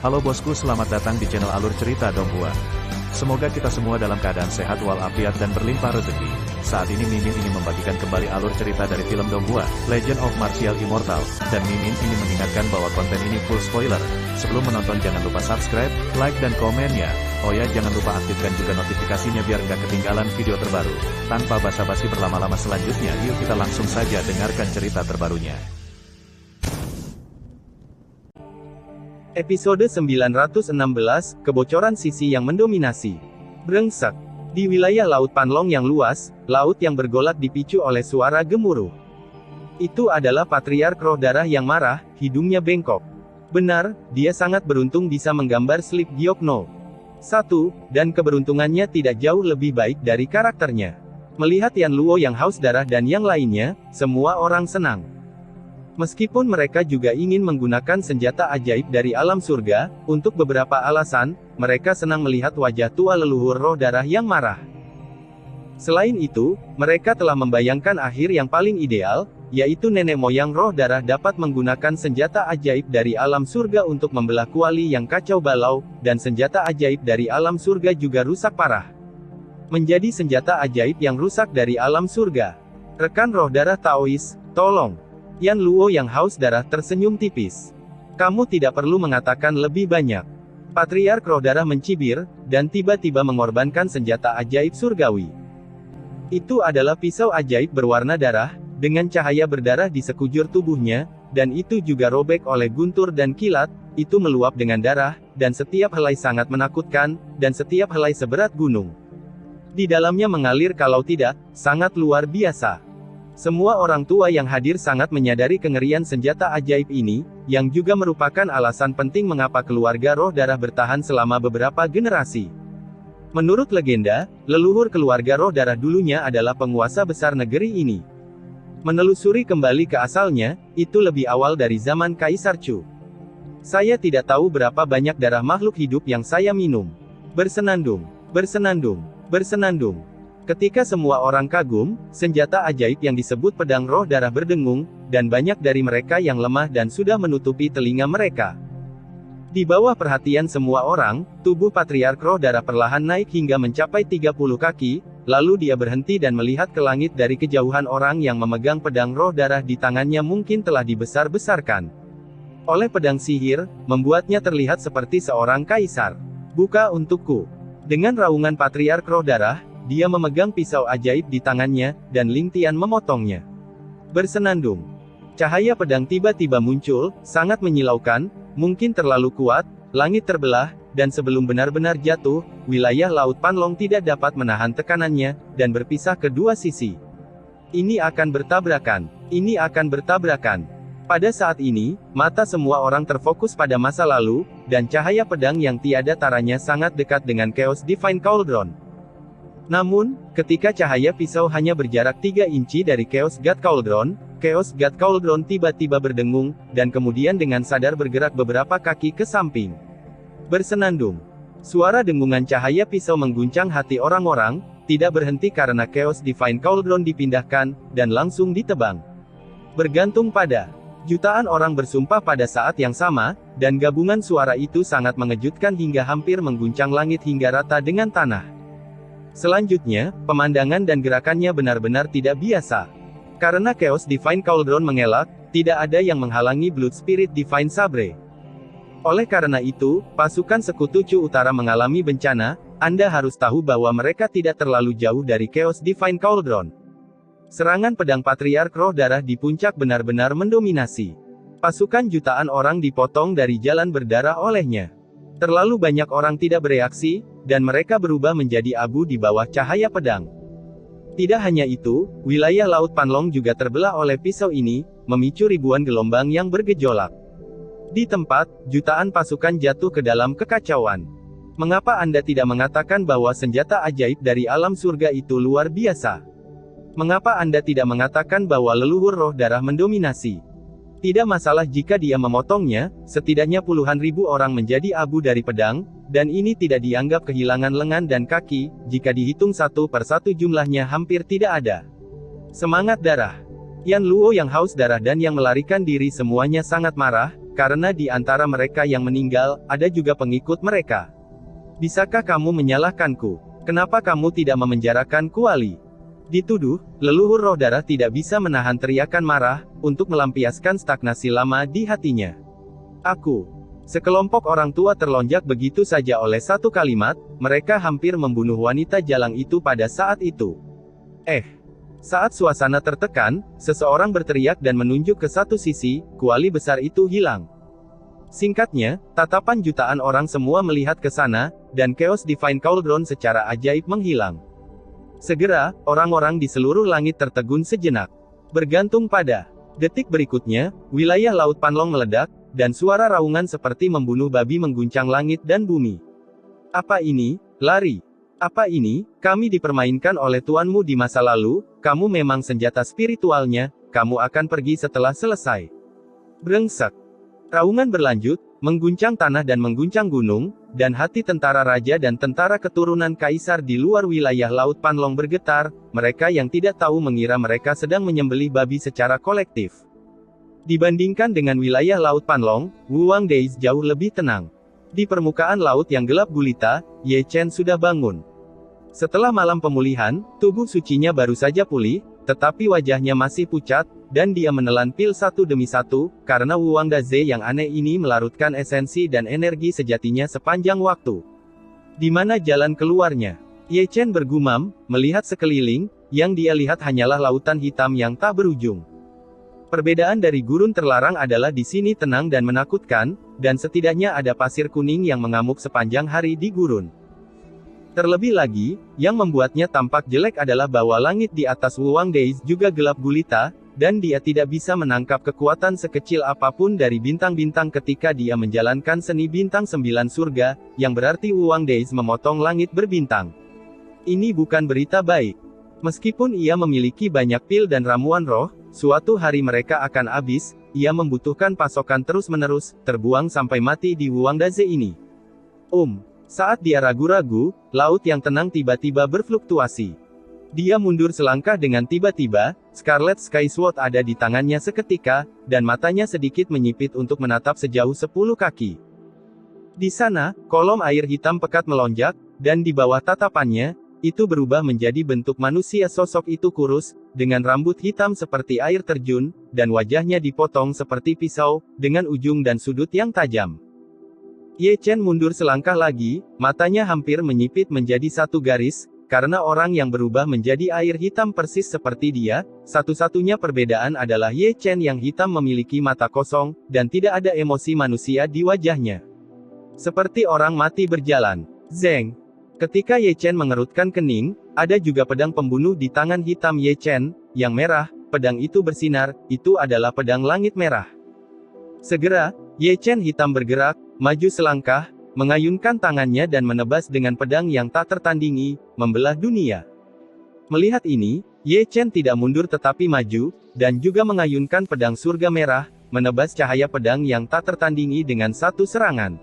Halo bosku, selamat datang di channel Alur Cerita Donghua. Semoga kita semua dalam keadaan sehat walafiat dan berlimpah rezeki. Saat ini Mimin ingin membagikan kembali alur cerita dari film Donghua, Legend of Martial Immortal, dan Mimin ingin mengingatkan bahwa konten ini full spoiler. Sebelum menonton jangan lupa subscribe, like dan komennya. Oh ya, jangan lupa aktifkan juga notifikasinya biar nggak ketinggalan video terbaru. Tanpa basa-basi berlama-lama selanjutnya, yuk kita langsung saja dengarkan cerita terbarunya. Episode 916, Kebocoran Sisi yang Mendominasi. Brengsek. Di wilayah Laut Panlong yang luas, laut yang bergolak dipicu oleh suara gemuruh. Itu adalah Patriark Roh Darah yang marah, hidungnya bengkok. Benar, dia sangat beruntung bisa menggambar Sleep Gyokno. 1, dan keberuntungannya tidak jauh lebih baik dari karakternya. Melihat Yan Luo yang haus darah dan yang lainnya, semua orang senang. Meskipun mereka juga ingin menggunakan senjata ajaib dari alam surga, untuk beberapa alasan, mereka senang melihat wajah tua leluhur roh darah yang marah. Selain itu, mereka telah membayangkan akhir yang paling ideal, yaitu nenek moyang roh darah dapat menggunakan senjata ajaib dari alam surga untuk membelah kuali yang kacau balau, dan senjata ajaib dari alam surga juga rusak parah. Menjadi senjata ajaib yang rusak dari alam surga. Rekan roh darah Taois, tolong. Yan Luo yang haus darah tersenyum tipis. Kamu tidak perlu mengatakan lebih banyak. Patriark Roh Darah mencibir, dan tiba-tiba mengorbankan senjata ajaib surgawi. Itu adalah pisau ajaib berwarna darah, dengan cahaya berdarah di sekujur tubuhnya, dan itu juga robek oleh guntur dan kilat, itu meluap dengan darah, dan setiap helai sangat menakutkan, dan setiap helai seberat gunung. Di dalamnya mengalir kalau tidak, sangat luar biasa. Semua orang tua yang hadir sangat menyadari kengerian senjata ajaib ini, yang juga merupakan alasan penting mengapa keluarga roh darah bertahan selama beberapa generasi. Menurut legenda, leluhur keluarga roh darah dulunya adalah penguasa besar negeri ini. Menelusuri kembali ke asalnya, itu lebih awal dari zaman Kaisar Chu. Saya tidak tahu berapa banyak darah makhluk hidup yang saya minum. Bersenandung, bersenandung, bersenandung. Ketika semua orang kagum, senjata ajaib yang disebut pedang roh darah berdengung, dan banyak dari mereka yang lemah dan sudah menutupi telinga mereka. Di bawah perhatian semua orang, tubuh Patriark Roh Darah perlahan naik hingga mencapai 30 kaki, lalu dia berhenti dan melihat ke langit dari kejauhan. Orang yang memegang pedang roh darah di tangannya mungkin telah dibesar-besarkan oleh pedang sihir, membuatnya terlihat seperti seorang kaisar. Buka untukku. Dengan raungan Patriark Roh Darah, dia memegang pisau ajaib di tangannya, dan Ling Tian memotongnya. Bersenandung. Cahaya pedang tiba-tiba muncul, sangat menyilaukan, mungkin terlalu kuat, langit terbelah, dan sebelum benar-benar jatuh, wilayah Laut Panlong tidak dapat menahan tekanannya, dan berpisah ke dua sisi. Ini akan bertabrakan. Ini akan bertabrakan. Pada saat ini, mata semua orang terfokus pada masa lalu, dan cahaya pedang yang tiada taranya sangat dekat dengan Chaos Divine Cauldron. Namun, ketika cahaya pisau hanya berjarak 3 inci dari Chaos God Cauldron tiba-tiba berdengung, dan kemudian dengan sadar bergerak beberapa kaki ke samping. Bersenandung. Suara dengungan cahaya pisau mengguncang hati orang-orang, tidak berhenti karena Chaos Divine Cauldron dipindahkan, dan langsung ditebang. Bergantung pada. Jutaan orang bersumpah pada saat yang sama, dan gabungan suara itu sangat mengejutkan hingga hampir mengguncang langit hingga rata dengan tanah. Selanjutnya, pemandangan dan gerakannya benar-benar tidak biasa. Karena Chaos Divine Cauldron mengelak, tidak ada yang menghalangi Blood Spirit Divine Sabre. Oleh karena itu, pasukan sekutu Chu Utara mengalami bencana. Anda harus tahu bahwa mereka tidak terlalu jauh dari Chaos Divine Cauldron. Serangan pedang Patriark Roh Darah di puncak benar-benar mendominasi. Pasukan jutaan orang dipotong dari jalan berdarah olehnya. Terlalu banyak orang tidak bereaksi, dan mereka berubah menjadi abu di bawah cahaya pedang. Tidak hanya itu, wilayah Laut Panlong juga terbelah oleh pisau ini, memicu ribuan gelombang yang bergejolak. Di tempat, jutaan pasukan jatuh ke dalam kekacauan. Mengapa Anda tidak mengatakan bahwa senjata ajaib dari alam surga itu luar biasa? Mengapa Anda tidak mengatakan bahwa leluhur roh darah mendominasi? Tidak masalah jika dia memotongnya, setidaknya puluhan ribu orang menjadi abu dari pedang, dan ini tidak dianggap kehilangan lengan dan kaki, jika dihitung satu per satu jumlahnya hampir tidak ada. Semangat darah. Yan Luo yang haus darah dan yang melarikan diri semuanya sangat marah, karena di antara mereka yang meninggal, ada juga pengikut mereka. Bisakah kamu menyalahkanku? Kenapa kamu tidak memenjarakan Kuali? Dituduh, leluhur roh darah tidak bisa menahan teriakan marah, untuk melampiaskan stagnasi lama di hatinya. Aku. Sekelompok orang tua terlonjak begitu saja oleh satu kalimat, mereka hampir membunuh wanita jalang itu pada saat itu. Saat suasana tertekan, seseorang berteriak dan menunjuk ke satu sisi, kuali besar itu hilang. Singkatnya, tatapan jutaan orang semua melihat ke sana, dan Chaos Divine Cauldron secara ajaib menghilang. Segera, orang-orang di seluruh langit tertegun sejenak. Bergantung pada detik berikutnya, wilayah Laut Panlong meledak, dan suara raungan seperti membunuh babi mengguncang langit dan bumi. Apa ini? Lari. Apa ini? Kami dipermainkan oleh tuanmu di masa lalu, kamu memang senjata spiritualnya, kamu akan pergi setelah selesai. Brengsek. Raungan berlanjut, mengguncang tanah dan mengguncang gunung, dan hati tentara raja dan tentara keturunan kaisar di luar wilayah Laut Panlong bergetar, mereka yang tidak tahu mengira mereka sedang menyembelih babi secara kolektif. Dibandingkan dengan wilayah Laut Panlong, Wuwang Dais jauh lebih tenang. Di permukaan laut yang gelap gulita, Ye Chen sudah bangun. Setelah malam pemulihan, tubuh sucinya baru saja pulih, tetapi wajahnya masih pucat, dan dia menelan pil satu demi satu, karena Wuwang Daze yang aneh ini melarutkan esensi dan energi sejatinya sepanjang waktu. Di mana jalan keluarnya? Ye Chen bergumam, melihat sekeliling, yang dia lihat hanyalah lautan hitam yang tak berujung. Perbedaan dari gurun terlarang adalah di sini tenang dan menakutkan, dan setidaknya ada pasir kuning yang mengamuk sepanjang hari di gurun. Terlebih lagi, yang membuatnya tampak jelek adalah bahwa langit di atas Wuwang Dais juga gelap gulita, dan dia tidak bisa menangkap kekuatan sekecil apapun dari bintang-bintang ketika dia menjalankan seni bintang 9 surga, yang berarti Wuwang Dais memotong langit berbintang. Ini bukan berita baik. Meskipun ia memiliki banyak pil dan ramuan roh, suatu hari mereka akan habis, ia membutuhkan pasokan terus-menerus, terbuang sampai mati di Wuwang Daze ini. Saat dia ragu-ragu, laut yang tenang tiba-tiba berfluktuasi. Dia mundur selangkah dengan tiba-tiba, Scarlet Sky Sword ada di tangannya seketika, dan matanya sedikit menyipit untuk menatap sejauh 10 kaki. Di sana, kolom air hitam pekat melonjak, dan di bawah tatapannya, itu berubah menjadi bentuk manusia. Sosok itu kurus, dengan rambut hitam seperti air terjun, dan wajahnya dipotong seperti pisau, dengan ujung dan sudut yang tajam. Ye Chen mundur selangkah lagi, matanya hampir menyipit menjadi satu garis, karena orang yang berubah menjadi air hitam persis seperti dia, satu-satunya perbedaan adalah Ye Chen yang hitam memiliki mata kosong, dan tidak ada emosi manusia di wajahnya. Seperti orang mati berjalan. Zeng. Ketika Ye Chen mengerutkan kening, ada juga pedang pembunuh di tangan hitam Ye Chen, yang merah, pedang itu bersinar, itu adalah pedang langit merah. Segera, Ye Chen hitam bergerak, maju selangkah, mengayunkan tangannya dan menebas dengan pedang yang tak tertandingi, membelah dunia. Melihat ini, Ye Chen tidak mundur tetapi maju, dan juga mengayunkan pedang surga merah, menebas cahaya pedang yang tak tertandingi dengan satu serangan.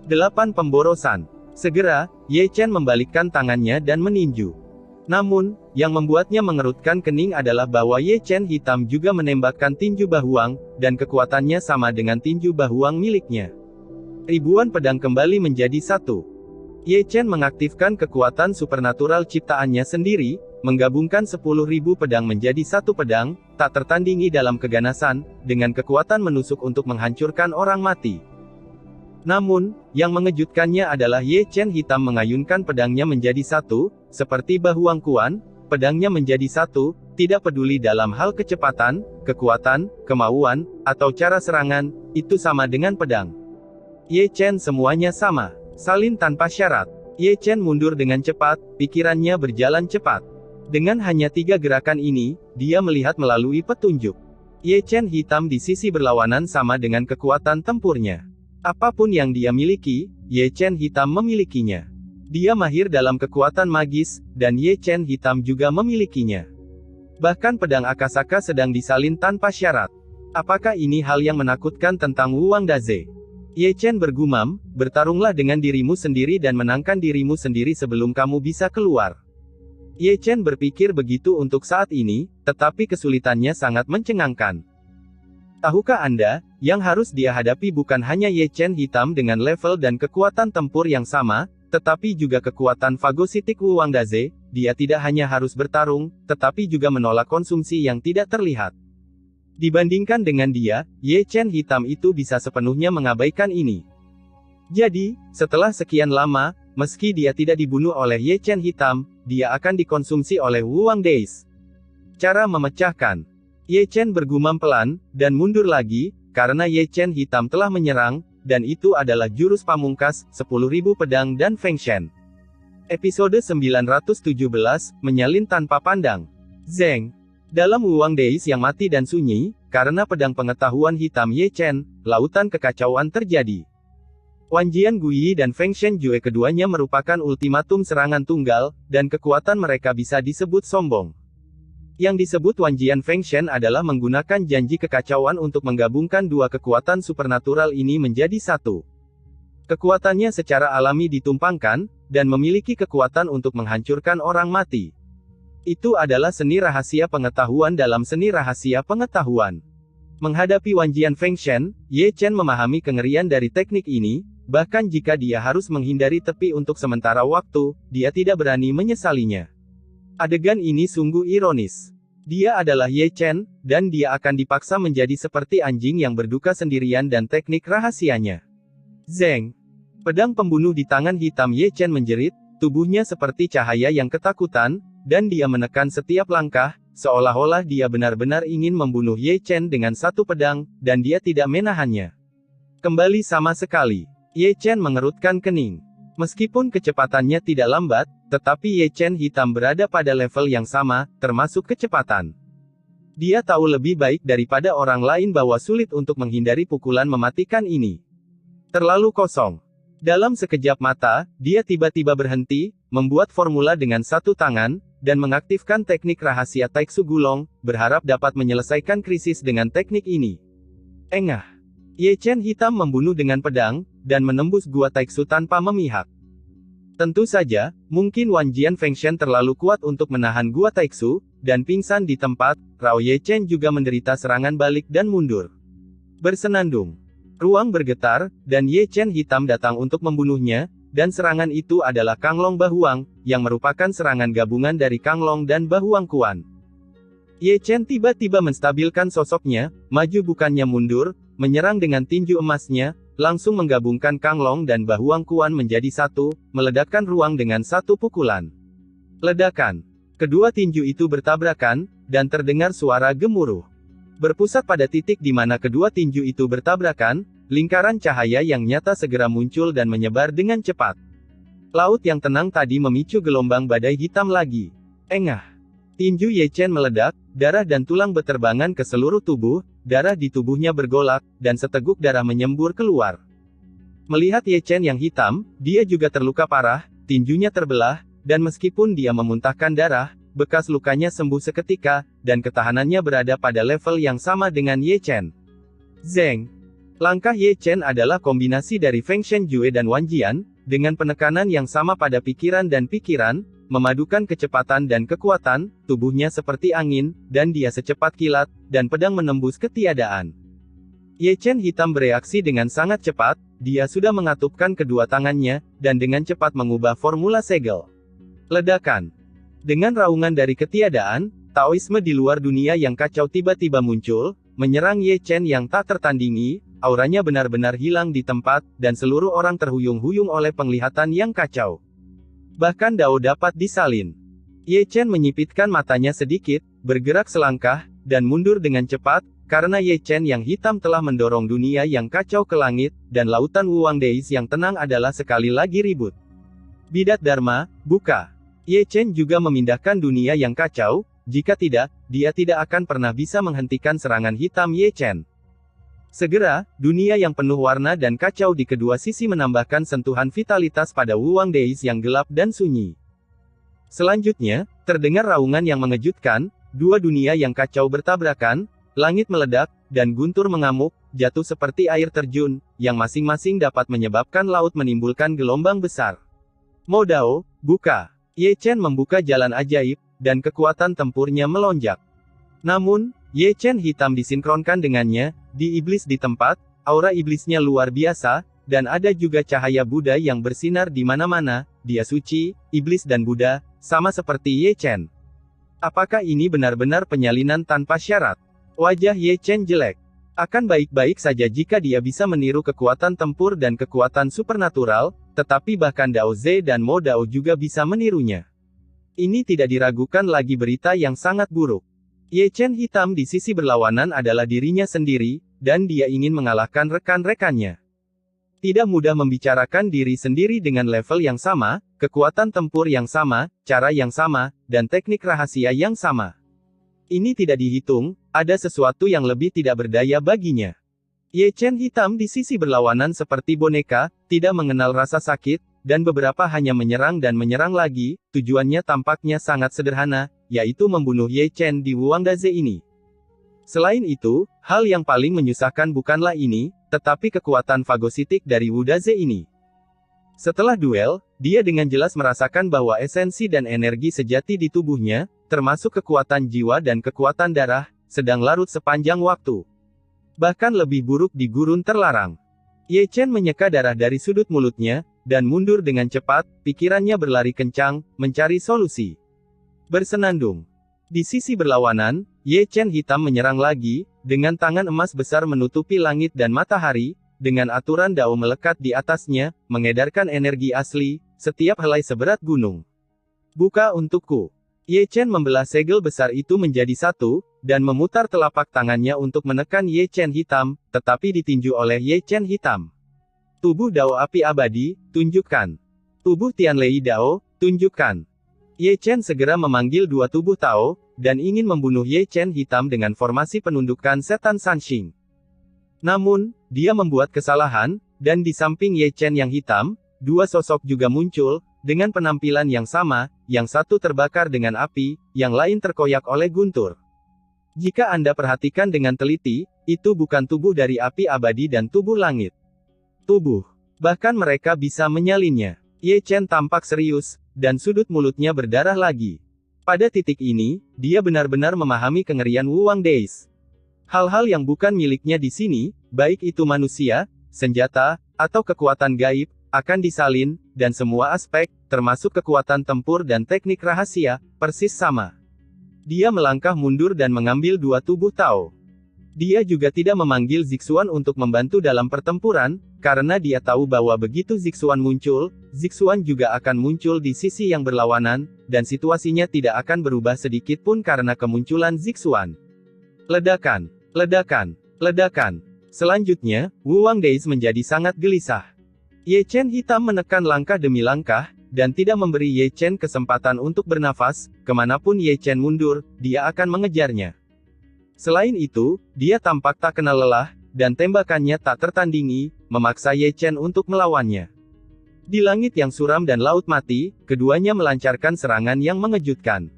8 pemborosan. Segera, Ye Chen membalikkan tangannya dan meninju. Namun, yang membuatnya mengerutkan kening adalah bahwa Ye Chen hitam juga menembakkan tinju Bahuang, dan kekuatannya sama dengan tinju Bahuang miliknya. Ribuan pedang kembali menjadi satu. Ye Chen mengaktifkan kekuatan supernatural ciptaannya sendiri, menggabungkan 10.000 pedang menjadi satu pedang, tak tertandingi dalam keganasan, dengan kekuatan menusuk untuk menghancurkan orang mati. Namun, yang mengejutkannya adalah Ye Chen hitam mengayunkan pedangnya menjadi satu, seperti Bahuang Kuan, pedangnya menjadi satu, tidak peduli dalam hal kecepatan, kekuatan, kemauan, atau cara serangan, itu sama dengan pedang. Ye Chen semuanya sama, salin tanpa syarat. Ye Chen mundur dengan cepat, pikirannya berjalan cepat. Dengan hanya 3 gerakan ini, dia melihat melalui petunjuk. Ye Chen hitam di sisi berlawanan sama dengan kekuatan tempurnya. Apapun yang dia miliki, Ye Chen hitam memilikinya. Dia mahir dalam kekuatan magis, dan Ye Chen hitam juga memilikinya. Bahkan pedang Akasaka sedang disalin tanpa syarat. Apakah ini hal yang menakutkan tentang Wuwang Daze? Ye Chen bergumam, bertarunglah dengan dirimu sendiri dan menangkan dirimu sendiri sebelum kamu bisa keluar. Ye Chen berpikir begitu untuk saat ini, tetapi kesulitannya sangat mencengangkan. Tahukah Anda, yang harus dia hadapi bukan hanya Ye Chen hitam dengan level dan kekuatan tempur yang sama, tetapi juga kekuatan fagositik Wu Wangdaze. Dia tidak hanya harus bertarung, tetapi juga menolak konsumsi yang tidak terlihat. Dibandingkan dengan dia, Ye Chen hitam itu bisa sepenuhnya mengabaikan ini. Jadi, setelah sekian lama, meski dia tidak dibunuh oleh Ye Chen hitam, dia akan dikonsumsi oleh Wu Wangdaze. Cara memecahkan. Ye Chen bergumam pelan, dan mundur lagi, karena Ye Chen hitam telah menyerang, dan itu adalah jurus pamungkas, 10.000 pedang dan Feng Shen. Episode 917, Menyalin Tanpa Pandang. Zeng. Dalam Wu Wangdaze yang mati dan sunyi, karena pedang pengetahuan hitam Ye Chen, lautan kekacauan terjadi. Wanjian Guyi dan Feng Shen Jue keduanya merupakan ultimatum serangan tunggal, dan kekuatan mereka bisa disebut sombong. Yang disebut Wanjian Feng Shen adalah menggunakan janji kekacauan untuk menggabungkan dua kekuatan supernatural ini menjadi satu. Kekuatannya secara alami ditumpangkan, dan memiliki kekuatan untuk menghancurkan orang mati. Itu adalah seni rahasia pengetahuan dalam seni rahasia pengetahuan. Menghadapi Wanjian Feng Shen, Ye Chen memahami kengerian dari teknik ini, bahkan jika dia harus menghindari tepi untuk sementara waktu, dia tidak berani menyesalinya. Adegan ini sungguh ironis. Dia adalah Ye Chen, dan dia akan dipaksa menjadi seperti anjing yang berduka sendirian dan teknik rahasianya. Zeng. Pedang pembunuh di tangan hitam Ye Chen menjerit, tubuhnya seperti cahaya yang ketakutan, dan dia menekan setiap langkah, seolah-olah dia benar-benar ingin membunuh Ye Chen dengan satu pedang, dan dia tidak menahannya. Kembali sama sekali. Ye Chen mengerutkan kening. Meskipun kecepatannya tidak lambat, tetapi Ye Chen hitam berada pada level yang sama, termasuk kecepatan. Dia tahu lebih baik daripada orang lain bahwa sulit untuk menghindari pukulan mematikan ini. Terlalu kosong. Dalam sekejap mata, dia tiba-tiba berhenti, membuat formula dengan satu tangan, dan mengaktifkan teknik rahasia Taiksu Gulong, berharap dapat menyelesaikan krisis dengan teknik ini. Engah. Ye Chen hitam membunuh dengan pedang, dan menembus gua Taiksu tanpa memihak. Tentu saja, mungkin Wanjian Feng Shen terlalu kuat untuk menahan gua Taiksu, dan pingsan di tempat. Rao Ye Chen juga menderita serangan balik dan mundur. Bersenandung. Ruang bergetar, dan Ye Chen hitam datang untuk membunuhnya, dan serangan itu adalah Kanglong Bahuang, yang merupakan serangan gabungan dari Kanglong dan Bahuang Kuan. Ye Chen tiba-tiba menstabilkan sosoknya, maju bukannya mundur, menyerang dengan tinju emasnya, langsung menggabungkan Kanglong dan Bahuang Kuan menjadi satu, meledakkan ruang dengan satu pukulan. Ledakan. Kedua tinju itu bertabrakan, dan terdengar suara gemuruh. Berpusat pada titik di mana kedua tinju itu bertabrakan, lingkaran cahaya yang nyata segera muncul dan menyebar dengan cepat. Laut yang tenang tadi memicu gelombang badai hitam lagi. Engah. Tinju Ye Chen meledak, darah dan tulang beterbangan ke seluruh tubuh, darah di tubuhnya bergolak, dan seteguk darah menyembur keluar. Melihat Ye Chen yang hitam, dia juga terluka parah, tinjunya terbelah, dan meskipun dia memuntahkan darah, bekas lukanya sembuh seketika, dan ketahanannya berada pada level yang sama dengan Ye Chen. Zeng. Langkah Ye Chen adalah kombinasi dari Feng Shen Jue dan Wanjian, dengan penekanan yang sama pada pikiran dan pikiran, memadukan kecepatan dan kekuatan, tubuhnya seperti angin, dan dia secepat kilat, dan pedang menembus ketiadaan. Ye Chen hitam bereaksi dengan sangat cepat, dia sudah mengatupkan kedua tangannya, dan dengan cepat mengubah formula segel. Ledakan. Dengan raungan dari ketiadaan, Taoisme di luar dunia yang kacau tiba-tiba muncul, menyerang Ye Chen yang tak tertandingi, auranya benar-benar hilang di tempat, dan seluruh orang terhuyung-huyung oleh penglihatan yang kacau. Bahkan Dao dapat disalin. Ye Chen menyipitkan matanya sedikit, bergerak selangkah, dan mundur dengan cepat, karena Ye Chen yang hitam telah mendorong dunia yang kacau ke langit, dan lautan Wu Wangdaze yang tenang adalah sekali lagi ribut. Bidat Dharma, buka. Ye Chen juga memindahkan dunia yang kacau, jika tidak, dia tidak akan pernah bisa menghentikan serangan hitam Ye Chen. Segera, dunia yang penuh warna dan kacau di kedua sisi menambahkan sentuhan vitalitas pada Wu Wangdaze yang gelap dan sunyi. Selanjutnya, terdengar raungan yang mengejutkan, dua dunia yang kacau bertabrakan, langit meledak, dan guntur mengamuk, jatuh seperti air terjun, yang masing-masing dapat menyebabkan laut menimbulkan gelombang besar. Modao, buka. Ye Chen membuka jalan ajaib, dan kekuatan tempurnya melonjak. Namun, Ye Chen hitam disinkronkan dengannya, di iblis di tempat, aura iblisnya luar biasa, dan ada juga cahaya Buddha yang bersinar di mana-mana, dia suci, iblis dan Buddha, sama seperti Ye Chen. Apakah ini benar-benar penyalinan tanpa syarat? Wajah Ye Chen jelek. Akan baik-baik saja jika dia bisa meniru kekuatan tempur dan kekuatan supernatural, tetapi bahkan Dao Ze dan Mo Dao juga bisa menirunya. Ini tidak diragukan lagi berita yang sangat buruk. Ye Chen hitam di sisi berlawanan adalah dirinya sendiri, dan dia ingin mengalahkan rekan-rekannya. Tidak mudah membicarakan diri sendiri dengan level yang sama, kekuatan tempur yang sama, cara yang sama, dan teknik rahasia yang sama. Ini tidak dihitung, ada sesuatu yang lebih tidak berdaya baginya. Ye Chen hitam di sisi berlawanan seperti boneka, tidak mengenal rasa sakit, dan beberapa hanya menyerang dan menyerang lagi, tujuannya tampaknya sangat sederhana, yaitu membunuh Ye Chen di Wuangdaze ini. Selain itu, hal yang paling menyusahkan bukanlah ini, tetapi kekuatan fagositik dari Wudaze ini. Setelah duel, dia dengan jelas merasakan bahwa esensi dan energi sejati di tubuhnya, termasuk kekuatan jiwa dan kekuatan darah, sedang larut sepanjang waktu. Bahkan lebih buruk di gurun terlarang. Ye Chen menyeka darah dari sudut mulutnya, dan mundur dengan cepat, pikirannya berlari kencang, mencari solusi. Bersenandung. Di sisi berlawanan, Ye Chen hitam menyerang lagi, dengan tangan emas besar menutupi langit dan matahari, dengan aturan Dao melekat di atasnya, mengedarkan energi asli, setiap helai seberat gunung. Buka untukku. Ye Chen membelah segel besar itu menjadi satu, dan memutar telapak tangannya untuk menekan Ye Chen hitam, tetapi ditinju oleh Ye Chen hitam. Tubuh Dao api abadi, tunjukkan. Tubuh Tianlei Dao, tunjukkan. Ye Chen segera memanggil dua tubuh Tao, dan ingin membunuh Ye Chen hitam dengan formasi penundukan setan Sanxing. Namun, dia membuat kesalahan, dan di samping Ye Chen yang hitam, dua sosok juga muncul, dengan penampilan yang sama, yang satu terbakar dengan api, yang lain terkoyak oleh guntur. Jika Anda perhatikan dengan teliti, itu bukan tubuh dari api abadi dan tubuh langit. Tubuh. Bahkan mereka bisa menyalinnya. Ye Chen tampak serius, dan sudut mulutnya berdarah lagi. Pada titik ini, dia benar-benar memahami kengerian Wuangdaze. Hal-hal yang bukan miliknya di sini, baik itu manusia, senjata, atau kekuatan gaib, akan disalin, dan semua aspek, termasuk kekuatan tempur dan teknik rahasia, persis sama. Dia melangkah mundur dan mengambil dua tubuh Tao. Dia juga tidak memanggil Zixuan untuk membantu dalam pertempuran, karena dia tahu bahwa begitu Zixuan muncul, Zixuan juga akan muncul di sisi yang berlawanan, dan situasinya tidak akan berubah sedikit pun karena kemunculan Zixuan. Ledakan, ledakan, ledakan. Selanjutnya, Wuangdaze menjadi sangat gelisah. Ye Chen hitam menekan langkah demi langkah, dan tidak memberi Ye Chen kesempatan untuk bernafas, kemanapun Ye Chen mundur, dia akan mengejarnya. Selain itu, dia tampak tak kenal lelah, dan tembakannya tak tertandingi, memaksa Ye Chen untuk melawannya. Di langit yang suram dan laut mati, keduanya melancarkan serangan yang mengejutkan.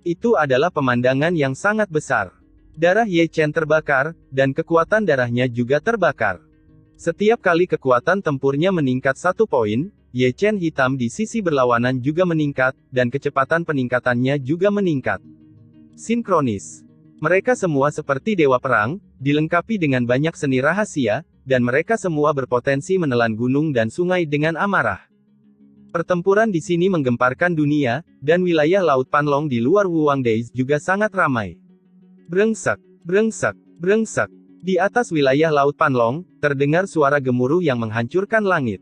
Itu adalah pemandangan yang sangat besar. Darah Ye Chen terbakar, dan kekuatan darahnya juga terbakar. Setiap kali kekuatan tempurnya meningkat 1 poin, Ye Chen hitam di sisi berlawanan juga meningkat, dan kecepatan peningkatannya juga meningkat. Sinkronis. Mereka semua seperti dewa perang, dilengkapi dengan banyak seni rahasia, dan mereka semua berpotensi menelan gunung dan sungai dengan amarah. Pertempuran di sini menggemparkan dunia, dan wilayah Laut Panlong di luar Wuangdaze juga sangat ramai. Brengsek, brengsek, brengsek. Di atas wilayah Laut Panlong, terdengar suara gemuruh yang menghancurkan langit.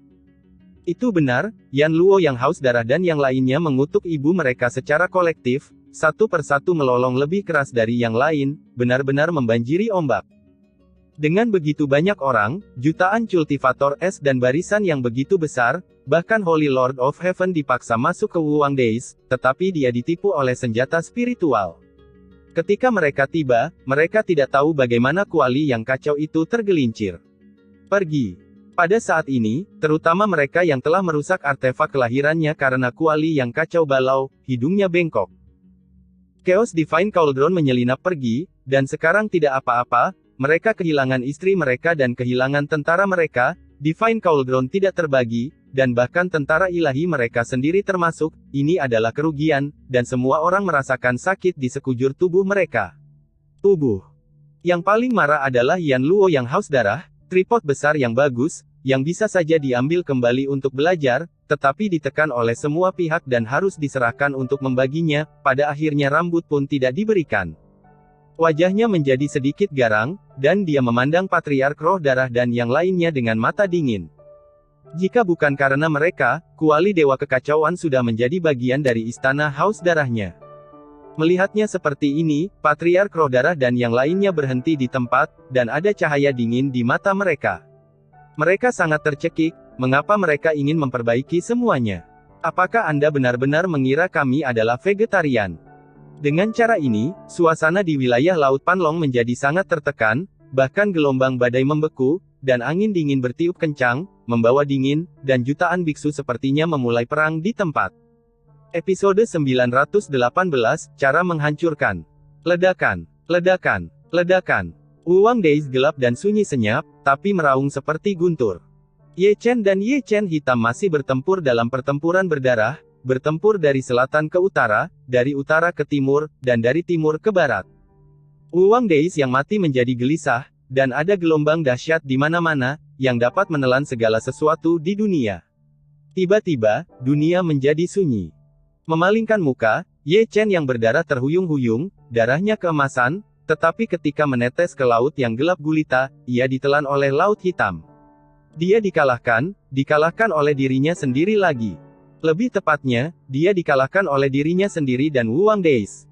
Itu benar, Yan Luo yang haus darah dan yang lainnya mengutuk ibu mereka secara kolektif, satu persatu melolong lebih keras dari yang lain, benar-benar membanjiri ombak. Dengan begitu banyak orang, jutaan cultivator es dan barisan yang begitu besar, bahkan Holy Lord of Heaven dipaksa masuk ke Wuangdaze, tetapi dia ditipu oleh senjata spiritual. Ketika mereka tiba, mereka tidak tahu bagaimana kuali yang kacau itu tergelincir. Pergi. Pada saat ini, terutama mereka yang telah merusak artefak kelahirannya karena kuali yang kacau balau, hidungnya bengkok. Chaos Divine Cauldron menyelinap pergi, dan sekarang tidak apa-apa, mereka kehilangan istri mereka dan kehilangan tentara mereka, Divine Cauldron tidak terbagi, dan bahkan tentara ilahi mereka sendiri termasuk, ini adalah kerugian, dan semua orang merasakan sakit di sekujur tubuh mereka. Tubuh. Yang paling marah adalah Yan Luo yang haus darah, tripod besar yang bagus, yang bisa saja diambil kembali untuk belajar, tetapi ditekan oleh semua pihak dan harus diserahkan untuk membaginya, pada akhirnya rambut pun tidak diberikan. Wajahnya menjadi sedikit garang, dan dia memandang Patriark Roh Darah dan yang lainnya dengan mata dingin. Jika bukan karena mereka, kuali Dewa Kekacauan sudah menjadi bagian dari istana haus darahnya. Melihatnya seperti ini, Patriark Roh Darah dan yang lainnya berhenti di tempat, dan ada cahaya dingin di mata mereka. Mereka sangat tercekik, mengapa mereka ingin memperbaiki semuanya? Apakah Anda benar-benar mengira kami adalah vegetarian? Dengan cara ini, suasana di wilayah Laut Panlong menjadi sangat tertekan, bahkan gelombang badai membeku, dan angin dingin bertiup kencang, membawa dingin, dan jutaan biksu sepertinya memulai perang di tempat. Episode 918, Cara Menghancurkan. Ledakan, ledakan, ledakan. Wuwang Deis gelap dan sunyi senyap, tapi meraung seperti guntur. Ye Chen dan Ye Chen hitam masih bertempur dalam pertempuran berdarah, bertempur dari selatan ke utara, dari utara ke timur, dan dari timur ke barat. Wuwang Deis yang mati menjadi gelisah, dan ada gelombang dahsyat di mana-mana, yang dapat menelan segala sesuatu di dunia. Tiba-tiba, dunia menjadi sunyi. Memalingkan muka, Ye Chen yang berdarah terhuyung-huyung, darahnya keemasan, tetapi ketika menetes ke laut yang gelap gulita, ia ditelan oleh laut hitam. Dia dikalahkan oleh dirinya sendiri lagi. Lebih tepatnya, dia dikalahkan oleh dirinya sendiri dan Wuwang Deis.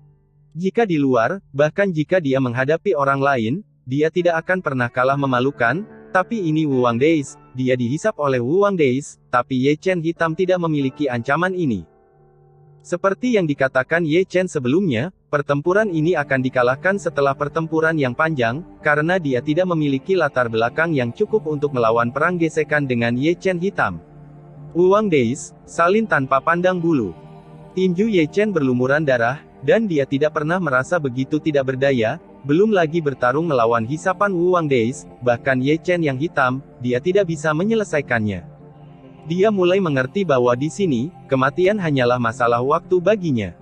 Jika di luar, bahkan jika dia menghadapi orang lain, dia tidak akan pernah kalah memalukan, tapi ini Wuwang Deis, dia dihisap oleh Wuwang Deis, tapi Ye Chen hitam tidak memiliki ancaman ini. Seperti yang dikatakan Ye Chen sebelumnya, pertempuran ini akan dikalahkan setelah pertempuran yang panjang, karena dia tidak memiliki latar belakang yang cukup untuk melawan perang gesekan dengan Ye Chen hitam. Wuwang Deis, salin tanpa pandang bulu. Tinju Ye Chen berlumuran darah, dan dia tidak pernah merasa begitu tidak berdaya, belum lagi bertarung melawan hisapan Wuwang Deis, bahkan Ye Chen yang hitam, dia tidak bisa menyelesaikannya. Dia mulai mengerti bahwa di sini, kematian hanyalah masalah waktu baginya.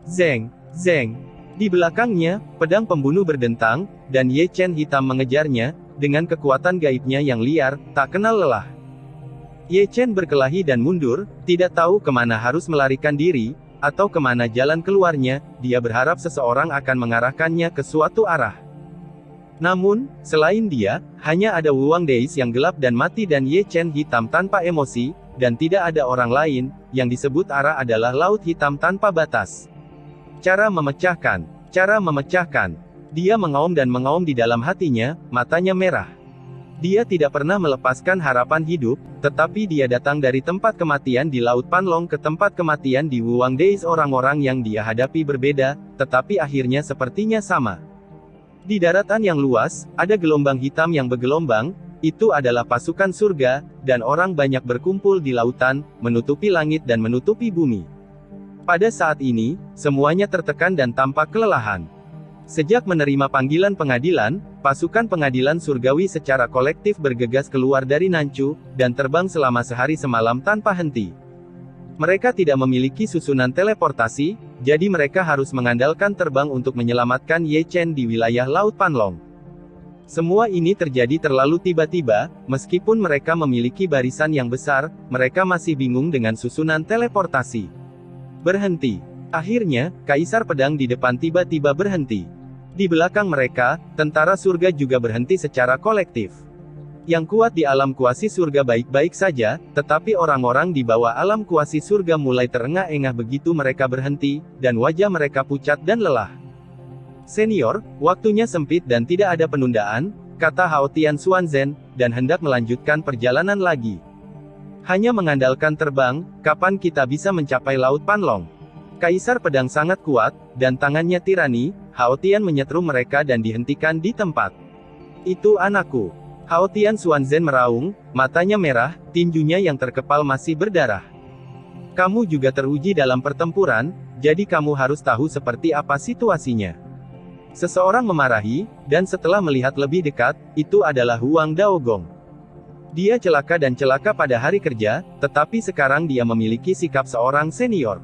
Zeng, zeng. Di belakangnya, pedang pembunuh berdentang, dan Ye Chen hitam mengejarnya, dengan kekuatan gaibnya yang liar, tak kenal lelah. Ye Chen berkelahi dan mundur, tidak tahu kemana harus melarikan diri, atau kemana jalan keluarnya, dia berharap seseorang akan mengarahkannya ke suatu arah. Namun, selain dia, hanya ada Wuwang Deis yang gelap dan mati dan Ye Chen hitam tanpa emosi, dan tidak ada orang lain, yang disebut arah adalah laut hitam tanpa batas. Cara memecahkan. Dia mengaum dan mengaum di dalam hatinya, matanya merah. Dia tidak pernah melepaskan harapan hidup, tetapi dia datang dari tempat kematian di Laut Panlong ke tempat kematian di Wuwang Deis. Orang-orang yang dia hadapi berbeda, tetapi akhirnya sepertinya sama. Di daratan yang luas, ada gelombang hitam yang bergelombang, itu adalah pasukan surga, dan orang banyak berkumpul di lautan, menutupi langit dan menutupi bumi. Pada saat ini, semuanya tertekan dan tampak kelelahan. Sejak menerima panggilan pengadilan, pasukan pengadilan surgawi secara kolektif bergegas keluar dari Nanchu, dan terbang selama sehari semalam tanpa henti. Mereka tidak memiliki susunan teleportasi, jadi mereka harus mengandalkan terbang untuk menyelamatkan Ye Chen di wilayah Laut Panlong. Semua ini terjadi terlalu tiba-tiba, meskipun mereka memiliki barisan yang besar, mereka masih bingung dengan susunan teleportasi. Berhenti. Akhirnya, Kaisar Pedang di depan tiba-tiba berhenti. Di belakang mereka, tentara surga juga berhenti secara kolektif. Yang kuat di alam kuasi surga baik-baik saja, tetapi orang-orang di bawah alam kuasi surga mulai terengah-engah begitu mereka berhenti, dan wajah mereka pucat dan lelah. Senior, waktunya sempit dan tidak ada penundaan, kata Hao Tian Xuanzhen, dan hendak melanjutkan perjalanan lagi. Hanya mengandalkan terbang, kapan kita bisa mencapai Laut Panlong? Kaisar Pedang sangat kuat, dan tangannya tirani. Hao Tian menyetrum mereka dan dihentikan di tempat. Itu anakku. Hao Tian Xuanzhen meraung, matanya merah, tinjunya yang terkepal masih berdarah. Kamu juga teruji dalam pertempuran, jadi kamu harus tahu seperti apa situasinya. Seseorang memarahi, dan setelah melihat lebih dekat, itu adalah Huang Daogong. Dia celaka dan celaka pada hari kerja, tetapi sekarang dia memiliki sikap seorang senior.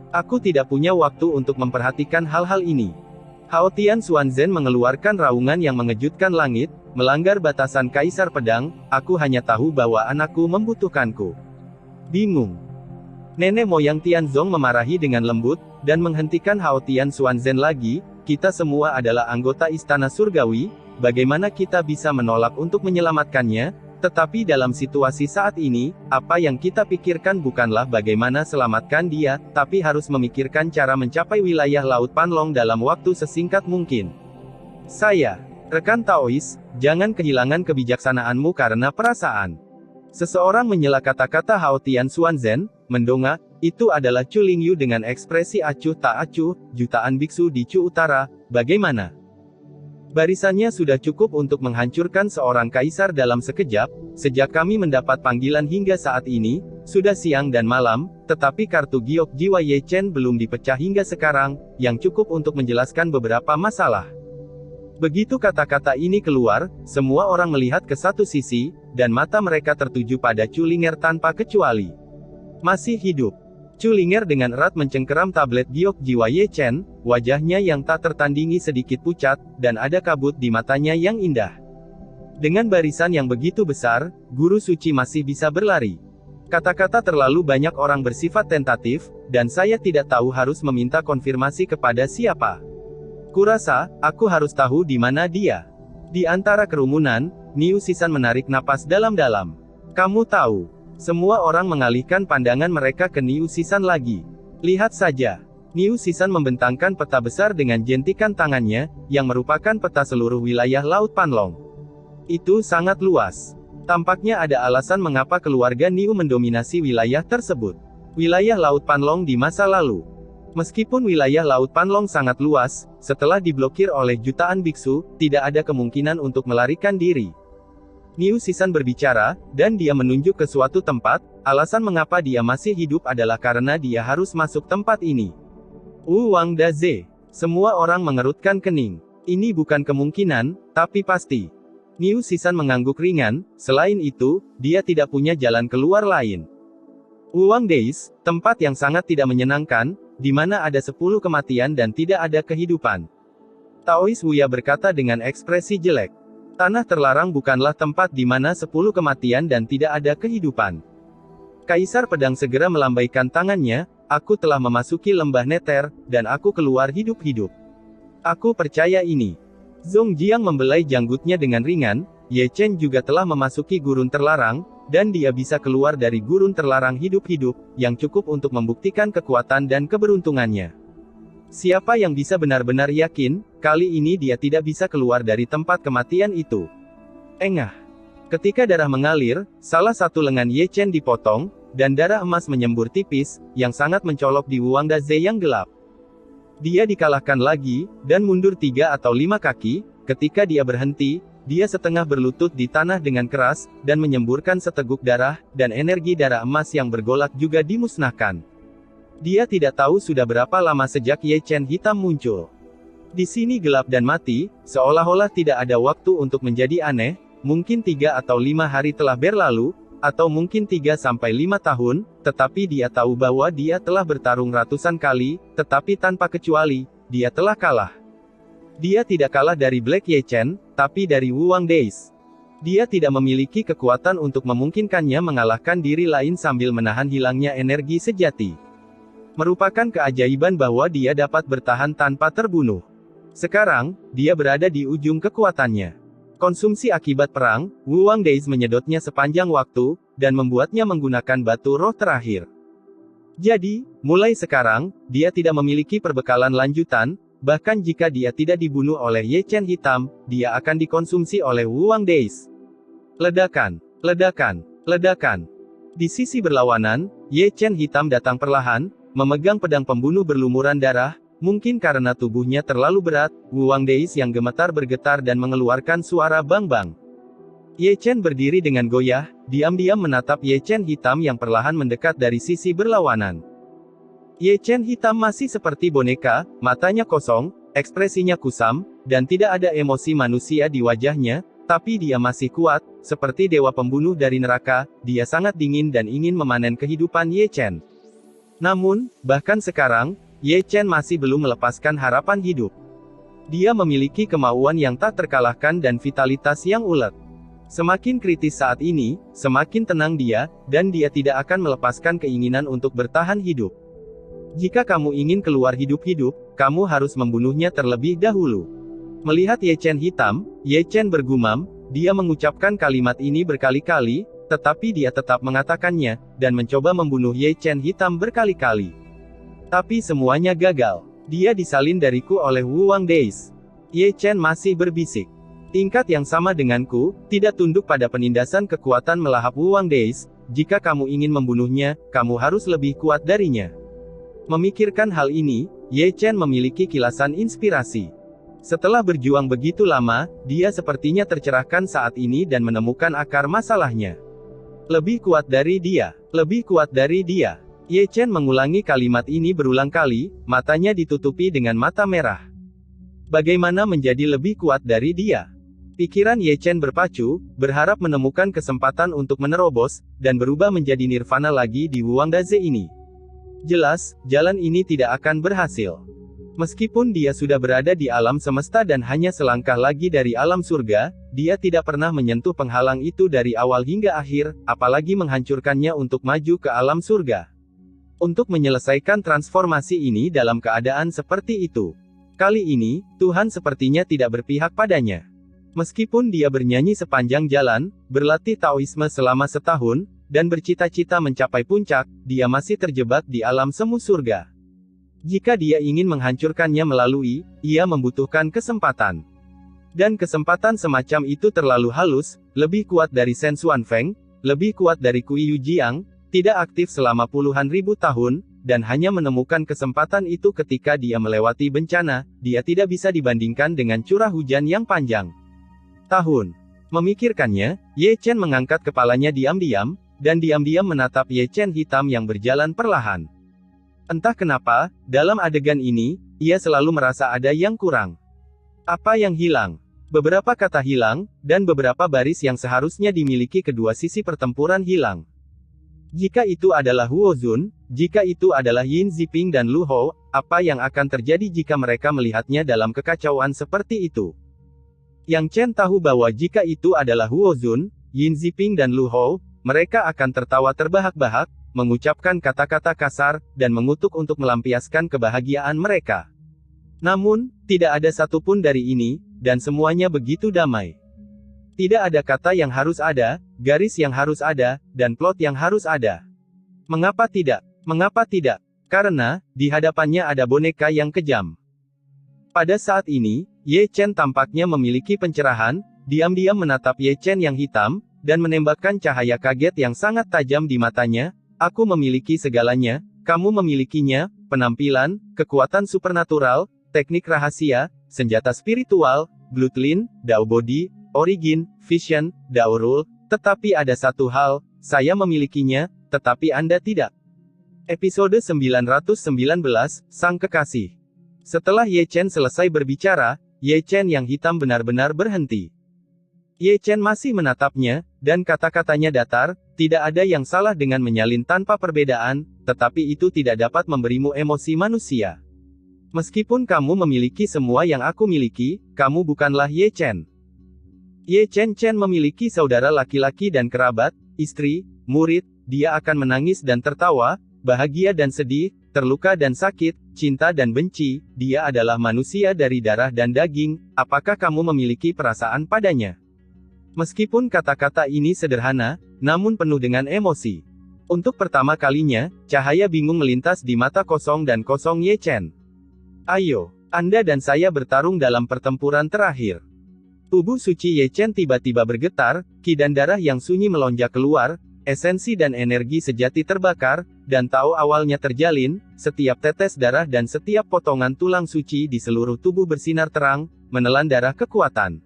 Aku tidak punya waktu untuk memperhatikan hal-hal ini. Hao Tian Xuanzhen mengeluarkan raungan yang mengejutkan langit, melanggar batasan Kaisar Pedang, aku hanya tahu bahwa anakku membutuhkanku. Bingung. Nenek moyang Tianzong memarahi dengan lembut, dan menghentikan Hao Tian Xuanzhen lagi, kita semua adalah anggota Istana Surgawi, bagaimana kita bisa menolak untuk menyelamatkannya? Tetapi dalam situasi saat ini, apa yang kita pikirkan bukanlah bagaimana selamatkan dia, tapi harus memikirkan cara mencapai wilayah Laut Panlong dalam waktu sesingkat mungkin. Saya, rekan Taois, jangan kehilangan kebijaksanaanmu karena perasaan. Seseorang menyela kata-kata Hao Tian Xuanzhen, mendongak, itu adalah Chu Lingyu dengan ekspresi acuh tak acuh, jutaan biksu di Chu Utara, bagaimana? Barisannya sudah cukup untuk menghancurkan seorang kaisar dalam sekejap, sejak kami mendapat panggilan hingga saat ini, sudah siang dan malam, tetapi kartu giok jiwa Ye Chen belum dipecah hingga sekarang, yang cukup untuk menjelaskan beberapa masalah. Begitu kata-kata ini keluar, semua orang melihat ke satu sisi, dan mata mereka tertuju pada Chu Linger tanpa kecuali. Masih hidup. Chu Linger dengan erat mencengkeram tablet giok jiwa Ye Chen, wajahnya yang tak tertandingi sedikit pucat, dan ada kabut di matanya yang indah. Dengan barisan yang begitu besar, guru suci masih bisa berlari. Kata-kata terlalu banyak orang bersifat tentatif, dan saya tidak tahu harus meminta konfirmasi kepada siapa. Kurasa, aku harus tahu di mana dia. Di antara kerumunan, Niu Sisan menarik napas dalam-dalam. Kamu tahu. Semua orang mengalihkan pandangan mereka ke Niu Sisan lagi. Lihat saja. Niu Sisan membentangkan peta besar dengan jentikan tangannya, yang merupakan peta seluruh wilayah Laut Panlong. Itu sangat luas. Tampaknya ada alasan mengapa keluarga Niu mendominasi wilayah tersebut. Wilayah Laut Panlong di masa lalu. Meskipun wilayah Laut Panlong sangat luas, setelah diblokir oleh jutaan biksu, tidak ada kemungkinan untuk melarikan diri. Niu Sisan berbicara, dan dia menunjuk ke suatu tempat, alasan mengapa dia masih hidup adalah karena dia harus masuk tempat ini. Wang Daze. Semua orang mengerutkan kening. Ini bukan kemungkinan, tapi pasti. Niu Sisan mengangguk ringan, selain itu, dia tidak punya jalan keluar lain. Wang Daze, tempat yang sangat tidak menyenangkan, di mana ada 10 kematian dan tidak ada kehidupan. Taois Wuya berkata dengan ekspresi jelek. Tanah terlarang bukanlah tempat di mana 10 kematian dan tidak ada kehidupan. Kaisar Pedang segera melambaikan tangannya, aku telah memasuki lembah Neter, dan aku keluar hidup-hidup. Aku percaya ini. Zhong Jiang membelai janggutnya dengan ringan, Ye Chen juga telah memasuki gurun terlarang, dan dia bisa keluar dari gurun terlarang hidup-hidup, yang cukup untuk membuktikan kekuatan dan keberuntungannya. Siapa yang bisa benar-benar yakin, kali ini dia tidak bisa keluar dari tempat kematian itu. Engah. Ketika darah mengalir, salah satu lengan Ye Chen dipotong, dan darah emas menyembur tipis, yang sangat mencolok di Wang Daze yang gelap. Dia dikalahkan lagi, dan mundur 3 atau 5 kaki, ketika dia berhenti, dia setengah berlutut di tanah dengan keras, dan menyemburkan seteguk darah, dan energi darah emas yang bergolak juga dimusnahkan. Dia tidak tahu sudah berapa lama sejak Ye Chen hitam muncul. Di sini gelap dan mati, seolah-olah tidak ada waktu untuk menjadi aneh, mungkin 3 atau 5 hari telah berlalu, atau mungkin 3 sampai 5 tahun, tetapi dia tahu bahwa dia telah bertarung ratusan kali, tetapi tanpa kecuali, dia telah kalah. Dia tidak kalah dari Black Ye Chen, tapi dari Wang Daze. Dia tidak memiliki kekuatan untuk memungkinkannya mengalahkan diri lain sambil menahan hilangnya energi sejati. Merupakan keajaiban bahwa dia dapat bertahan tanpa terbunuh. Sekarang, dia berada di ujung kekuatannya. Konsumsi akibat perang, Wang Daze menyedotnya sepanjang waktu, dan membuatnya menggunakan batu roh terakhir. Jadi, mulai sekarang, dia tidak memiliki perbekalan lanjutan, bahkan jika dia tidak dibunuh oleh Ye Chen hitam, dia akan dikonsumsi oleh Wang Daze. Ledakan, ledakan, ledakan. Di sisi berlawanan, Ye Chen hitam datang perlahan, memegang pedang pembunuh berlumuran darah, mungkin karena tubuhnya terlalu berat, Wang Daze yang gemetar bergetar dan mengeluarkan suara bang-bang. Ye Chen berdiri dengan goyah, diam-diam menatap Ye Chen hitam yang perlahan mendekat dari sisi berlawanan. Ye Chen hitam masih seperti boneka, matanya kosong, ekspresinya kusam, dan tidak ada emosi manusia di wajahnya, tapi dia masih kuat, seperti dewa pembunuh dari neraka, dia sangat dingin dan ingin memanen kehidupan Ye Chen. Namun, bahkan sekarang, Ye Chen masih belum melepaskan harapan hidup. Dia memiliki kemauan yang tak terkalahkan dan vitalitas yang ulet. Semakin kritis saat ini, semakin tenang dia, dan dia tidak akan melepaskan keinginan untuk bertahan hidup. Jika kamu ingin keluar hidup-hidup, kamu harus membunuhnya terlebih dahulu. Melihat Ye Chen hitam, Ye Chen bergumam, dia mengucapkan kalimat ini berkali-kali, tetapi dia tetap mengatakannya, dan mencoba membunuh Ye Chen hitam berkali-kali. Tapi semuanya gagal. Dia disalin dariku oleh Wu Wang Deis. Ye Chen masih berbisik. Tingkat yang sama denganku, tidak tunduk pada penindasan kekuatan melahap Wu Wang Deis. Jika kamu ingin membunuhnya, kamu harus lebih kuat darinya. Memikirkan hal ini, Ye Chen memiliki kilasan inspirasi. Setelah berjuang begitu lama, dia sepertinya tercerahkan saat ini dan menemukan akar masalahnya. Lebih kuat dari dia. Lebih kuat dari dia. Ye Chen mengulangi kalimat ini berulang kali, matanya ditutupi dengan mata merah. Bagaimana menjadi lebih kuat dari dia? Pikiran Ye Chen berpacu, berharap menemukan kesempatan untuk menerobos, dan berubah menjadi nirvana lagi di Wuangdaze ini. Jelas, jalan ini tidak akan berhasil. Meskipun dia sudah berada di alam semesta dan hanya selangkah lagi dari alam surga, dia tidak pernah menyentuh penghalang itu dari awal hingga akhir, apalagi menghancurkannya untuk maju ke alam surga. Untuk menyelesaikan transformasi ini dalam keadaan seperti itu. Kali ini, Tuhan sepertinya tidak berpihak padanya. Meskipun dia bernyanyi sepanjang jalan, berlatih Taoisme selama setahun, dan bercita-cita mencapai puncak, dia masih terjebak di alam semu surga. Jika dia ingin menghancurkannya melalui, ia membutuhkan kesempatan. Dan kesempatan semacam itu terlalu halus, lebih kuat dari Shen Xuanfeng, lebih kuat dari Kui Yu Jiang, tidak aktif selama puluhan ribu tahun, dan hanya menemukan kesempatan itu ketika dia melewati bencana. Dia tidak bisa dibandingkan dengan curah hujan yang panjang. Tahun. Memikirkannya, Ye Chen mengangkat kepalanya diam-diam, dan diam-diam menatap Ye Chen hitam yang berjalan perlahan. Entah kenapa, dalam adegan ini, ia selalu merasa ada yang kurang. Apa yang hilang? Beberapa kata hilang, dan beberapa baris yang seharusnya dimiliki kedua sisi pertempuran hilang. Jika itu adalah Huo Zun, jika itu adalah Yin Ziping dan Lu Hou, apa yang akan terjadi jika mereka melihatnya dalam kekacauan seperti itu? Yang Chen tahu bahwa jika itu adalah Huo Zun, Yin Ziping dan Lu Hou, mereka akan tertawa terbahak-bahak, mengucapkan kata-kata kasar, dan mengutuk untuk melampiaskan kebahagiaan mereka. Namun, tidak ada satupun dari ini, dan semuanya begitu damai. Tidak ada kata yang harus ada, garis yang harus ada, dan plot yang harus ada. Mengapa tidak? Mengapa tidak? Karena, di hadapannya ada boneka yang kejam. Pada saat ini, Ye Chen tampaknya memiliki pencerahan, diam-diam menatap Ye Chen yang hitam, dan menembakkan cahaya kaget yang sangat tajam di matanya. Aku memiliki segalanya, kamu memilikinya, penampilan, kekuatan supernatural, teknik rahasia, senjata spiritual, bloodline, Dao Body, Origin, Vision, Dao Rule, tetapi ada satu hal, saya memilikinya, tetapi Anda tidak. Episode 919, Sang Kekasih. Setelah Ye Chen selesai berbicara, Ye Chen yang hitam benar-benar berhenti. Ye Chen masih menatapnya, dan kata-katanya datar, tidak ada yang salah dengan menyalin tanpa perbedaan, tetapi itu tidak dapat memberimu emosi manusia. Meskipun kamu memiliki semua yang aku miliki, kamu bukanlah Ye Chen. Ye Chen memiliki saudara laki-laki dan kerabat, istri, murid, dia akan menangis dan tertawa, bahagia dan sedih, terluka dan sakit, cinta dan benci, dia adalah manusia dari darah dan daging, apakah kamu memiliki perasaan padanya? Meskipun kata-kata ini sederhana, namun penuh dengan emosi. Untuk pertama kalinya, cahaya bingung melintas di mata kosong dan kosong Ye Chen. Ayo, Anda dan saya bertarung dalam pertempuran terakhir. Tubuh suci Ye Chen tiba-tiba bergetar, ki dan darah yang sunyi melonjak keluar, esensi dan energi sejati terbakar, dan Tao awalnya terjalin, setiap tetes darah dan setiap potongan tulang suci di seluruh tubuh bersinar terang, menelan darah kekuatan.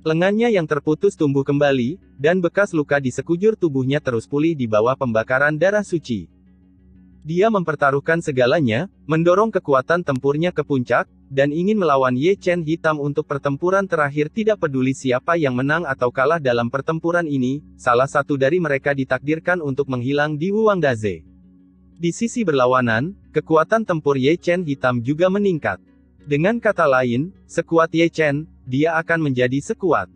Lengannya yang terputus tumbuh kembali, dan bekas luka di sekujur tubuhnya terus pulih di bawah pembakaran darah suci. Dia mempertaruhkan segalanya, mendorong kekuatan tempurnya ke puncak, dan ingin melawan Ye Chen hitam untuk pertempuran terakhir. Tidak peduli siapa yang menang atau kalah dalam pertempuran ini, salah satu dari mereka ditakdirkan untuk menghilang di Wuangdaze. Di sisi berlawanan, kekuatan tempur Ye Chen hitam juga meningkat. Dengan kata lain, sekuat Ye Chen, dia akan menjadi sekuat.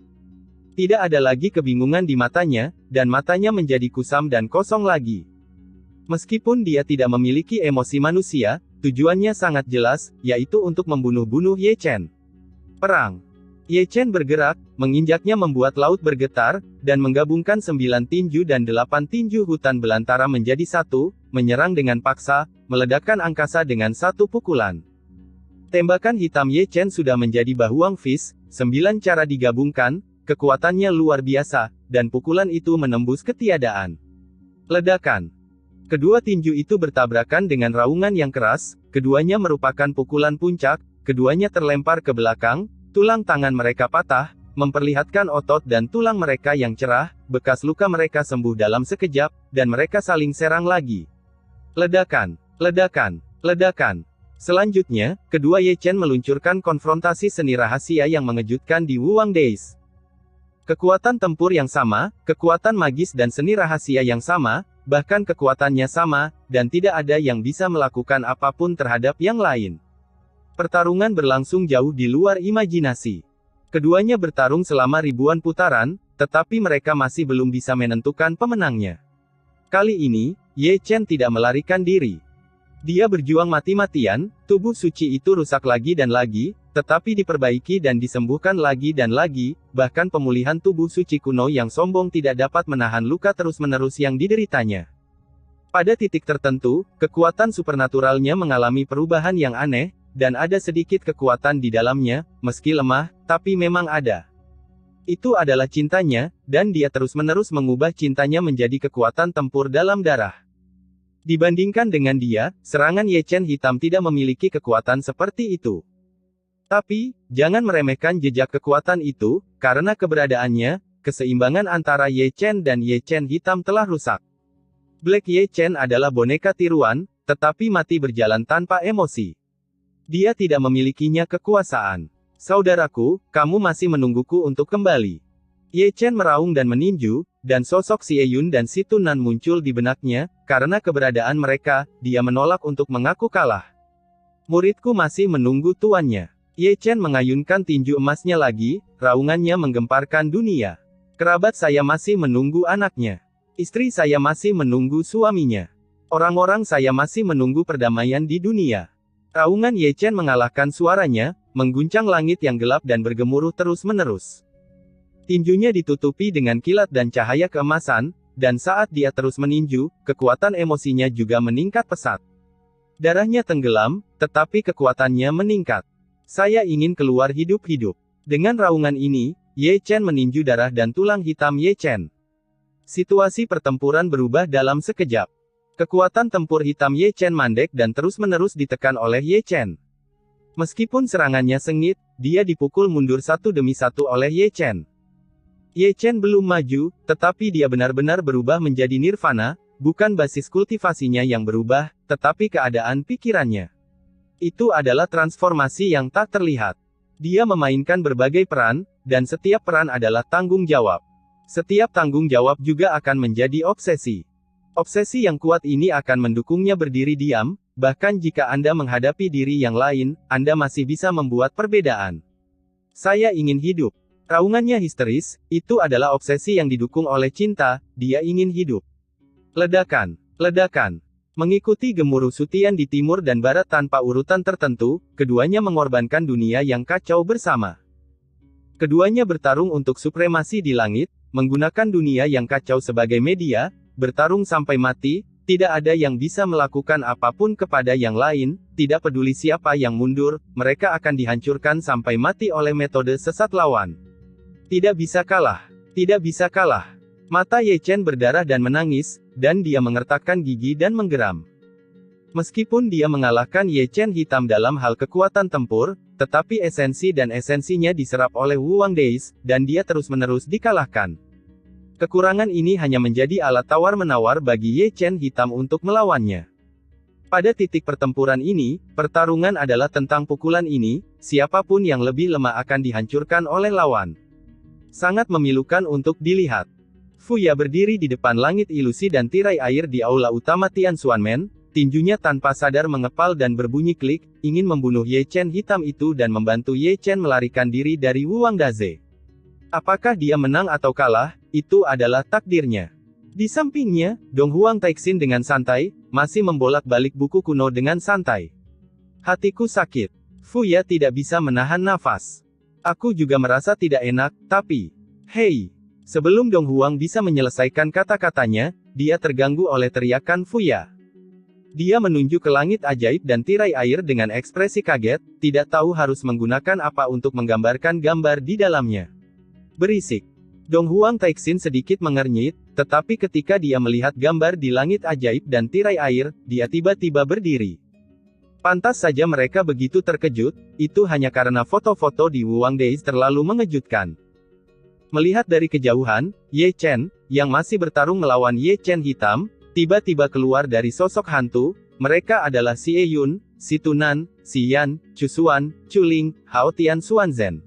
Tidak ada lagi kebingungan di matanya, dan matanya menjadi kusam dan kosong lagi. Meskipun dia tidak memiliki emosi manusia, tujuannya sangat jelas, yaitu untuk membunuh-bunuh Ye Chen. Perang. Ye Chen bergerak, menginjaknya membuat laut bergetar, dan menggabungkan 9 tinju dan 8 tinju hutan belantara menjadi satu, menyerang dengan paksa, meledakkan angkasa dengan satu pukulan. Tembakan hitam Ye Chen sudah menjadi bahuang Fist, 9 cara digabungkan, kekuatannya luar biasa, dan pukulan itu menembus ketiadaan. Ledakan. Kedua tinju itu bertabrakan dengan raungan yang keras, keduanya merupakan pukulan puncak, keduanya terlempar ke belakang, tulang tangan mereka patah, memperlihatkan otot dan tulang mereka yang cerah, bekas luka mereka sembuh dalam sekejap, dan mereka saling serang lagi. Ledakan, ledakan, ledakan. Selanjutnya, kedua Ye Chen meluncurkan konfrontasi seni rahasia yang mengejutkan di Wuwang Days. Kekuatan tempur yang sama, kekuatan magis dan seni rahasia yang sama, bahkan kekuatannya sama, dan tidak ada yang bisa melakukan apapun terhadap yang lain. Pertarungan berlangsung jauh di luar imajinasi. Keduanya bertarung selama ribuan putaran, tetapi mereka masih belum bisa menentukan pemenangnya. Kali ini, Ye Chen tidak melarikan diri. Dia berjuang mati-matian, tubuh suci itu rusak lagi dan lagi, tetapi diperbaiki dan disembuhkan lagi dan lagi, bahkan pemulihan tubuh suci kuno yang sombong tidak dapat menahan luka terus-menerus yang dideritanya. Pada titik tertentu, kekuatan supernaturalnya mengalami perubahan yang aneh, dan ada sedikit kekuatan di dalamnya, meski lemah, tapi memang ada. Itu adalah cintanya, dan dia terus-menerus mengubah cintanya menjadi kekuatan tempur dalam darah. Dibandingkan dengan dia, serangan Ye Chen hitam tidak memiliki kekuatan seperti itu. Tapi, jangan meremehkan jejak kekuatan itu, karena keberadaannya, keseimbangan antara Ye Chen dan Ye Chen hitam telah rusak. Black Ye Chen adalah boneka tiruan, tetapi mati berjalan tanpa emosi. Dia tidak memilikinya kekuasaan. Saudaraku, kamu masih menungguku untuk kembali. Ye Chen meraung dan meninju, dan sosok Xie Yun dan Si Tunan muncul di benaknya, karena keberadaan mereka, dia menolak untuk mengaku kalah. Muridku masih menunggu tuannya. Ye Chen mengayunkan tinju emasnya lagi, raungannya menggemparkan dunia. Kerabat saya masih menunggu anaknya. Istri saya masih menunggu suaminya. Orang-orang saya masih menunggu perdamaian di dunia. Raungan Ye Chen mengalahkan suaranya, mengguncang langit yang gelap dan bergemuruh terus-menerus. Tinjunya ditutupi dengan kilat dan cahaya keemasan, dan saat dia terus meninju, kekuatan emosinya juga meningkat pesat. Darahnya tenggelam, tetapi kekuatannya meningkat. Saya ingin keluar hidup-hidup. Dengan raungan ini, Ye Chen meninju darah dan tulang hitam Ye Chen. Situasi pertempuran berubah dalam sekejap. Kekuatan tempur hitam Ye Chen mandek dan terus-menerus ditekan oleh Ye Chen. Meskipun serangannya sengit, dia dipukul mundur satu demi satu oleh Ye Chen. Ye Chen belum maju, tetapi dia benar-benar berubah menjadi nirvana, bukan basis kultivasinya yang berubah, tetapi keadaan pikirannya. Itu adalah transformasi yang tak terlihat. Dia memainkan berbagai peran, dan setiap peran adalah tanggung jawab. Setiap tanggung jawab juga akan menjadi obsesi. Obsesi yang kuat ini akan mendukungnya berdiri diam, bahkan jika Anda menghadapi diri yang lain, Anda masih bisa membuat perbedaan. Saya ingin hidup. Raungannya histeris, itu adalah obsesi yang didukung oleh cinta, dia ingin hidup. Ledakan, ledakan. Mengikuti gemuruh Sutian di timur dan barat tanpa urutan tertentu, keduanya mengorbankan dunia yang kacau bersama. Keduanya bertarung untuk supremasi di langit, menggunakan dunia yang kacau sebagai media, bertarung sampai mati, tidak ada yang bisa melakukan apapun kepada yang lain, tidak peduli siapa yang mundur, mereka akan dihancurkan sampai mati oleh metode sesat lawan. Tidak bisa kalah. Tidak bisa kalah. Mata Ye Chen berdarah dan menangis, dan dia mengertakkan gigi dan menggeram. Meskipun dia mengalahkan Ye Chen hitam dalam hal kekuatan tempur, tetapi esensi dan esensinya diserap oleh Wuwang Days, dan dia terus-menerus dikalahkan. Kekurangan ini hanya menjadi alat tawar-menawar bagi Ye Chen hitam untuk melawannya. Pada titik pertempuran ini, pertarungan adalah tentang pukulan ini, siapapun yang lebih lemah akan dihancurkan oleh lawan. Sangat memilukan untuk dilihat. Fuya berdiri di depan langit ilusi dan tirai air di aula utama Tianxuanmen, tinjunya tanpa sadar mengepal dan berbunyi klik, ingin membunuh Ye Chen hitam itu dan membantu Ye Chen melarikan diri dari Wuang Daze. Apakah dia menang atau kalah, itu adalah takdirnya. Di sampingnya, Dong Huang Taixin dengan santai, masih membolak-balik buku kuno dengan santai. Hatiku sakit. Fuya tidak bisa menahan nafas. Aku juga merasa tidak enak, tapi... Hei! Sebelum Dong Huang bisa menyelesaikan kata-katanya, dia terganggu oleh teriakan Fuya. Dia menunjuk ke langit ajaib dan tirai air dengan ekspresi kaget, tidak tahu harus menggunakan apa untuk menggambarkan gambar di dalamnya. Berisik. Dong Huang Taixin sedikit mengernyit, tetapi ketika dia melihat gambar di langit ajaib dan tirai air, dia tiba-tiba berdiri. Pantas saja mereka begitu terkejut, itu hanya karena foto-foto di Wuang Daze terlalu mengejutkan. Melihat dari kejauhan, Ye Chen, yang masih bertarung melawan Ye Chen hitam, tiba-tiba keluar dari sosok hantu. Mereka adalah Si Yun, Si Tunan, Si Yan, Chu Xuan, Chu Ling, Hao Tian Xuanzhen.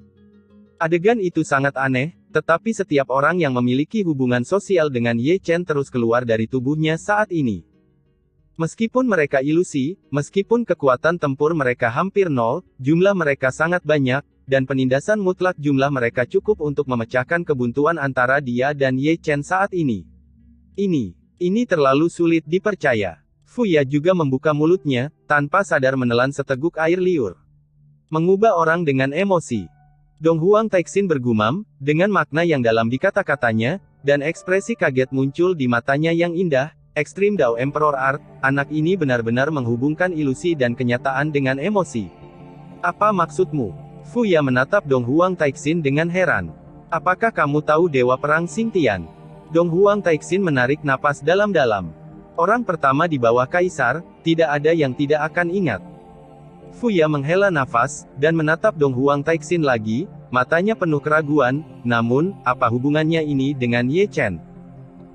Adegan itu sangat aneh, tetapi setiap orang yang memiliki hubungan sosial dengan Ye Chen terus keluar dari tubuhnya saat ini. Meskipun mereka ilusi, meskipun kekuatan tempur mereka hampir nol, jumlah mereka sangat banyak, dan penindasan mutlak jumlah mereka cukup untuk memecahkan kebuntuan antara dia dan Ye Chen saat ini. Ini terlalu sulit dipercaya. Fuya juga membuka mulutnya, tanpa sadar menelan seteguk air liur. Mengubah orang dengan emosi. Dong Huang Taixin bergumam, dengan makna yang dalam di kata-katanya, dan ekspresi kaget muncul di matanya yang indah. Extreme Dao Emperor Art, anak ini benar-benar menghubungkan ilusi dan kenyataan dengan emosi. Apa maksudmu? Fuya menatap Dong Huang Taixin dengan heran. Apakah kamu tahu Dewa Perang Xingtian? Dong Huang Taixin menarik napas dalam-dalam. Orang pertama di bawah Kaisar, tidak ada yang tidak akan ingat. Fuya menghela nafas, dan menatap Dong Huang Taixin lagi, matanya penuh keraguan, namun, apa hubungannya ini dengan Ye Chen?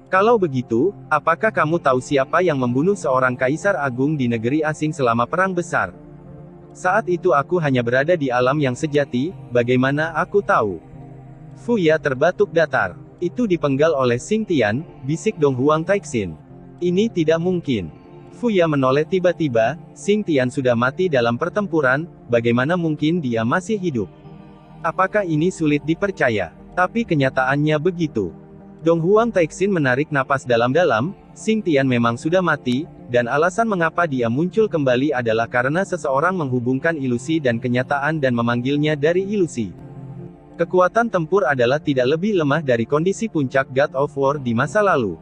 Kalau begitu, apakah kamu tahu siapa yang membunuh seorang kaisar agung di negeri asing selama perang besar? Saat itu aku hanya berada di alam yang sejati, bagaimana aku tahu? Fuya terbatuk datar. Itu dipenggal oleh Xingtian, bisik Dong Huang Taixin. Ini tidak mungkin. Fuya menoleh tiba-tiba, Xingtian sudah mati dalam pertempuran, bagaimana mungkin dia masih hidup? Apakah ini sulit dipercaya? Tapi kenyataannya begitu. Dong Huang Taixin menarik napas dalam-dalam, Xingtian memang sudah mati, dan alasan mengapa dia muncul kembali adalah karena seseorang menghubungkan ilusi dan kenyataan dan memanggilnya dari ilusi. Kekuatan tempur adalah tidak lebih lemah dari kondisi puncak God of War di masa lalu.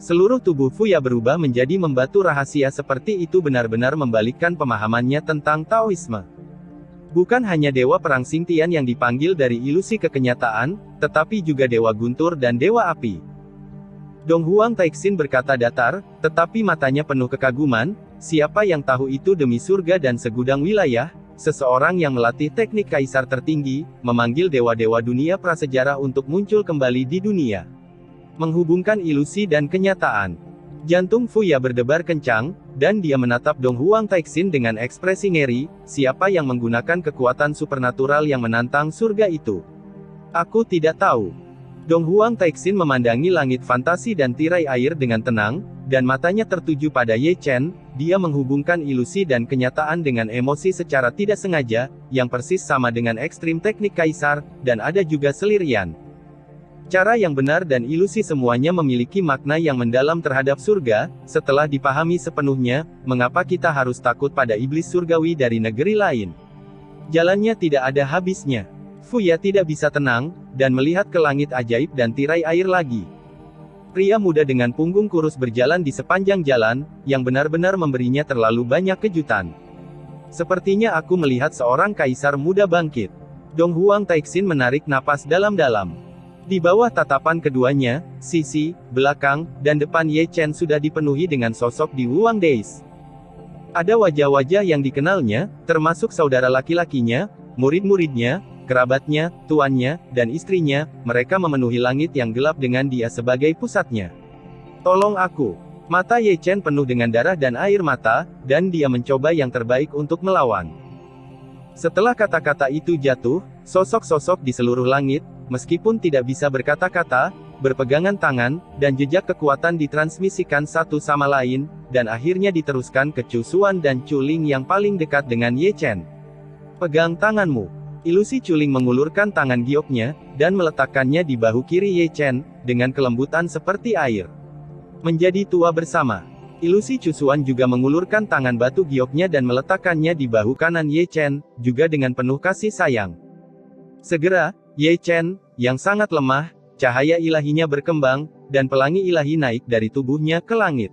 Seluruh tubuh Fuya berubah menjadi membatu rahasia seperti itu benar-benar membalikkan pemahamannya tentang Taoisme. Bukan hanya Dewa Perang Xingtian yang dipanggil dari ilusi ke kenyataan, tetapi juga Dewa Guntur dan Dewa Api. Dong Huang Taixin berkata datar, tetapi matanya penuh kekaguman, siapa yang tahu itu demi surga dan segudang wilayah, seseorang yang melatih teknik kaisar tertinggi, memanggil dewa-dewa dunia prasejarah untuk muncul kembali di dunia. Menghubungkan ilusi dan kenyataan. Jantung Fuya berdebar kencang, dan dia menatap Dong Huang Taixin dengan ekspresi ngeri, siapa yang menggunakan kekuatan supernatural yang menantang surga itu? Aku tidak tahu. Dong Huang Taixin memandangi langit fantasi dan tirai air dengan tenang, dan matanya tertuju pada Ye Chen, dia menghubungkan ilusi dan kenyataan dengan emosi secara tidak sengaja, yang persis sama dengan ekstrim teknik kaisar, dan ada juga selirian. Cara yang benar dan ilusi semuanya memiliki makna yang mendalam terhadap surga. Setelah dipahami sepenuhnya, mengapa kita harus takut pada iblis surgawi dari negeri lain? Jalannya tidak ada habisnya. Fuya tidak bisa tenang, dan melihat ke langit ajaib dan tirai air lagi. Pria muda dengan punggung kurus berjalan di sepanjang jalan, yang benar-benar memberinya terlalu banyak kejutan. Sepertinya aku melihat seorang kaisar muda bangkit. Dong Huang Taixin menarik napas dalam-dalam. Di bawah tatapan keduanya, sisi, belakang, dan depan Ye Chen sudah dipenuhi dengan sosok di Wuang Daze. Ada wajah-wajah yang dikenalnya, termasuk saudara laki-lakinya, murid-muridnya, kerabatnya, tuannya, dan istrinya, mereka memenuhi langit yang gelap dengan dia sebagai pusatnya. Tolong aku. Mata Ye Chen penuh dengan darah dan air mata, dan dia mencoba yang terbaik untuk melawan. Setelah kata-kata itu jatuh, sosok-sosok di seluruh langit, meskipun tidak bisa berkata-kata, berpegangan tangan, dan jejak kekuatan ditransmisikan satu sama lain, dan akhirnya diteruskan ke Chu Xuan dan Chu Ling yang paling dekat dengan Ye Chen. Pegang tanganmu. Ilusi Chu Ling mengulurkan tangan gioknya, dan meletakkannya di bahu kiri Ye Chen, dengan kelembutan seperti air. Menjadi tua bersama. Ilusi Chu Xuan juga mengulurkan tangan batu gioknya dan meletakkannya di bahu kanan Ye Chen, juga dengan penuh kasih sayang. Segera, Ye Chen, yang sangat lemah, cahaya ilahinya berkembang, dan pelangi ilahi naik dari tubuhnya ke langit.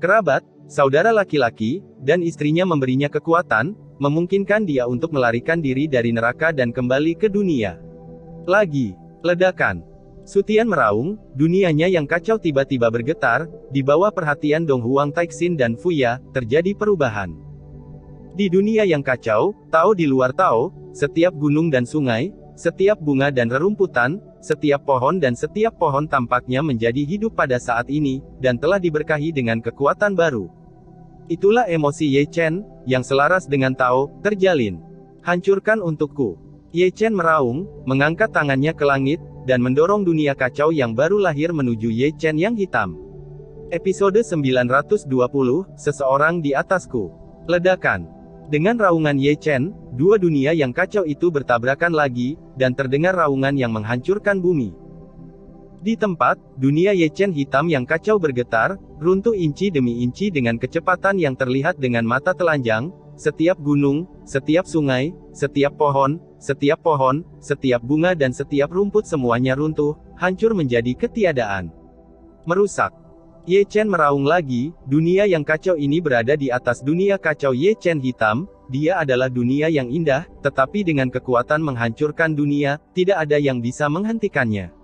Kerabat, saudara laki-laki, dan istrinya memberinya kekuatan, memungkinkan dia untuk melarikan diri dari neraka dan kembali ke dunia. Lagi, ledakan. Sutian meraung, dunianya yang kacau tiba-tiba bergetar, di bawah perhatian Dong Huang Taixin dan Fuya, terjadi perubahan. Di dunia yang kacau, Tao di luar Tao, setiap gunung dan sungai, setiap bunga dan rerumputan, setiap pohon dan setiap pohon tampaknya menjadi hidup pada saat ini, dan telah diberkahi dengan kekuatan baru. Itulah emosi Ye Chen, yang selaras dengan Tao, terjalin. Hancurkan untukku. Ye Chen meraung, mengangkat tangannya ke langit, dan mendorong dunia kacau yang baru lahir menuju Ye Chen yang hitam. Episode 920, Seseorang di atasku. Ledakan. Dengan raungan Ye Chen, dua dunia yang kacau itu bertabrakan lagi, dan terdengar raungan yang menghancurkan bumi. Di tempat, dunia Ye Chen hitam yang kacau bergetar, runtuh inci demi inci dengan kecepatan yang terlihat dengan mata telanjang, setiap gunung, setiap sungai, setiap pohon, setiap bunga dan setiap rumput semuanya runtuh, hancur menjadi ketiadaan. Merusak. Ye Chen meraung lagi, dunia yang kacau ini berada di atas dunia kacau Ye Chen hitam, dia adalah dunia yang indah, tetapi dengan kekuatan menghancurkan dunia, tidak ada yang bisa menghentikannya.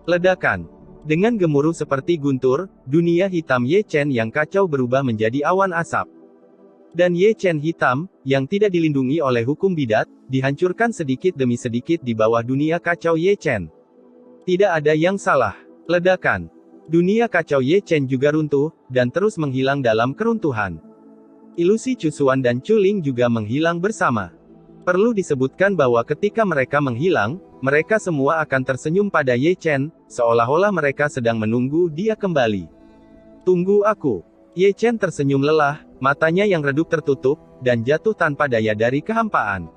Ledakan. Dengan gemuruh seperti guntur, dunia hitam Ye Chen yang kacau berubah menjadi awan asap. Dan Ye Chen hitam, yang tidak dilindungi oleh hukum bidat, dihancurkan sedikit demi sedikit di bawah dunia kacau Ye Chen. Tidak ada yang salah. Ledakan. Dunia kacau Ye Chen juga runtuh, dan terus menghilang dalam keruntuhan. Ilusi Chu Xuan dan Chu Ling juga menghilang bersama. Perlu disebutkan bahwa ketika mereka menghilang, mereka semua akan tersenyum pada Ye Chen, seolah-olah mereka sedang menunggu dia kembali. Tunggu aku. Ye Chen tersenyum lelah, matanya yang redup tertutup, dan jatuh tanpa daya dari kehampaan.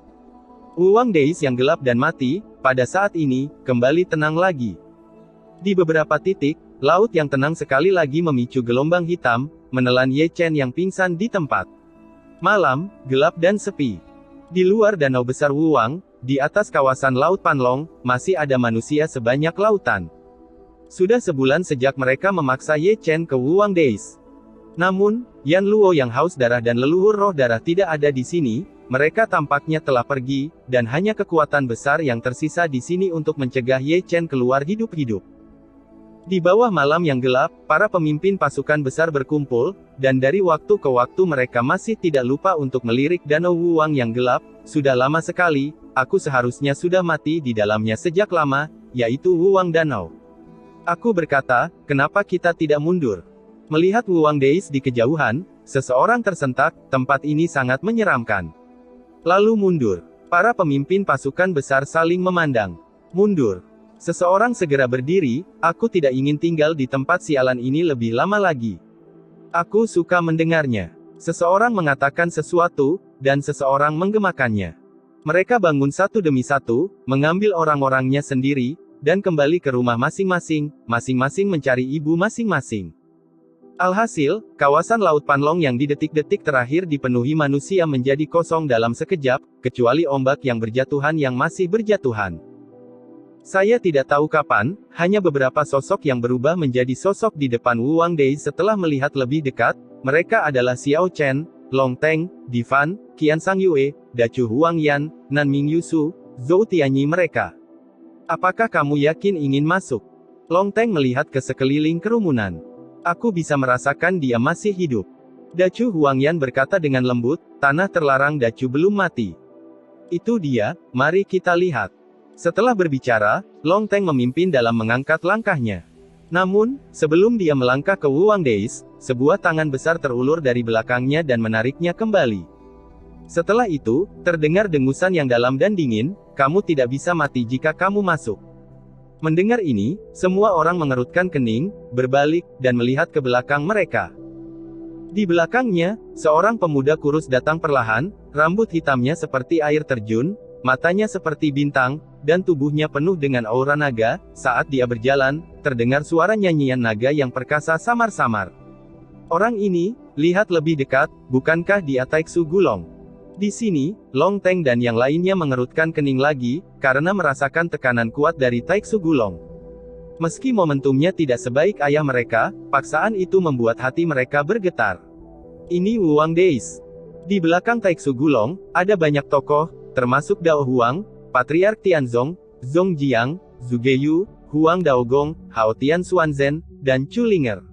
Wuang Deis yang gelap dan mati, pada saat ini, kembali tenang lagi. Di beberapa titik, laut yang tenang sekali lagi memicu gelombang hitam, menelan Ye Chen yang pingsan di tempat. Malam, gelap dan sepi. Di luar danau besar Wuang, di atas kawasan Laut Panlong, masih ada manusia sebanyak lautan. Sudah sebulan sejak mereka memaksa Ye Chen ke Wuang Deis. Namun, Yan Luo yang haus darah dan leluhur roh darah tidak ada di sini, mereka tampaknya telah pergi, dan hanya kekuatan besar yang tersisa di sini untuk mencegah Ye Chen keluar hidup-hidup. Di bawah malam yang gelap, para pemimpin pasukan besar berkumpul, dan dari waktu ke waktu mereka masih tidak lupa untuk melirik danau Wuang yang gelap. Sudah lama sekali, aku seharusnya sudah mati di dalamnya sejak lama, yaitu Wuang Danau. Aku berkata, kenapa kita tidak mundur? Melihat Wuang Deis di kejauhan, seseorang tersentak, tempat ini sangat menyeramkan. Lalu mundur. Para pemimpin pasukan besar saling memandang. Mundur. Seseorang segera berdiri, aku tidak ingin tinggal di tempat sialan ini lebih lama lagi. Aku suka mendengarnya. Seseorang mengatakan sesuatu, dan seseorang menggemakannya. Mereka bangun satu demi satu, mengambil orang-orangnya sendiri, dan kembali ke rumah masing-masing, masing-masing mencari ibu masing-masing. Alhasil, kawasan Laut Panlong yang di detik-detik terakhir dipenuhi manusia menjadi kosong dalam sekejap, kecuali ombak yang berjatuhan yang masih berjatuhan. Saya tidak tahu kapan, hanya beberapa sosok yang berubah menjadi sosok di depan Wuang Deis setelah melihat lebih dekat. Mereka adalah Xiao Chen, Long Teng, Divan, Qian Sang Yue, Dacu Huang Yan, Nan Ming Yusu, Zhou Tianyi mereka. Apakah kamu yakin ingin masuk? Long Teng melihat ke sekeliling kerumunan. Aku bisa merasakan dia masih hidup. Dacu Huang Yan berkata dengan lembut, tanah terlarang Dacu belum mati. Itu dia, mari kita lihat. Setelah berbicara, Long Teng memimpin dalam mengangkat langkahnya. Namun, sebelum dia melangkah ke Wuang Deis, sebuah tangan besar terulur dari belakangnya dan menariknya kembali. Setelah itu, terdengar dengusan yang dalam dan dingin, kamu tidak bisa mati jika kamu masuk. Mendengar ini, semua orang mengerutkan kening, berbalik, dan melihat ke belakang mereka. Di belakangnya, seorang pemuda kurus datang perlahan, rambut hitamnya seperti air terjun, matanya seperti bintang, dan tubuhnya penuh dengan aura naga. Saat dia berjalan, terdengar suara nyanyian naga yang perkasa samar-samar. Orang ini, lihat lebih dekat, bukankah dia Taeksu Gulong? Di sini, Long Teng dan yang lainnya mengerutkan kening lagi, karena merasakan tekanan kuat dari Taeksu Gulong. Meski momentumnya tidak sebaik ayah mereka, paksaan itu membuat hati mereka bergetar. Ini Wuwang Deis. Di belakang Taeksu Gulong, ada banyak tokoh, termasuk Dao Huang, Patriark Tianzong, Zhong Jiang, Zhuge Yu, Huang Daogong, Hao Tian Xuanzhen, dan Chu Linger.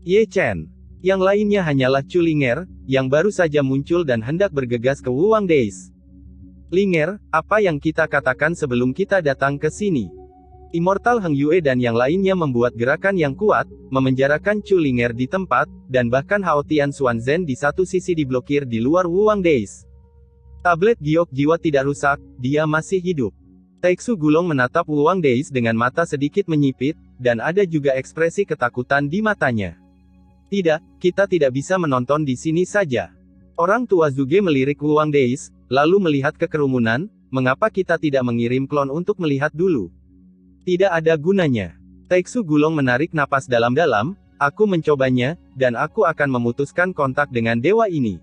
Ye Chen. Yang lainnya hanyalah Chu Linger, yang baru saja muncul dan hendak bergegas ke Wuwang Deis. Linger, apa yang kita katakan sebelum kita datang ke sini? Immortal Heng Yue dan yang lainnya membuat gerakan yang kuat, memenjarakan Chu Linger di tempat, dan bahkan Hao Tian Xuanzhen di satu sisi diblokir di luar Wuwang Deis. Tablet giok jiwa tidak rusak, dia masih hidup. Taeksu Gulong menatap Wuwang Deis dengan mata sedikit menyipit, dan ada juga ekspresi ketakutan di matanya. Tidak, kita tidak bisa menonton di sini saja. Orang tua Zhuge melirik Wuwang Deis, lalu melihat ke kerumunan, mengapa kita tidak mengirim klon untuk melihat dulu? Tidak ada gunanya. Taeksu Gulong menarik napas dalam-dalam, aku mencobanya, dan aku akan memutuskan kontak dengan dewa ini.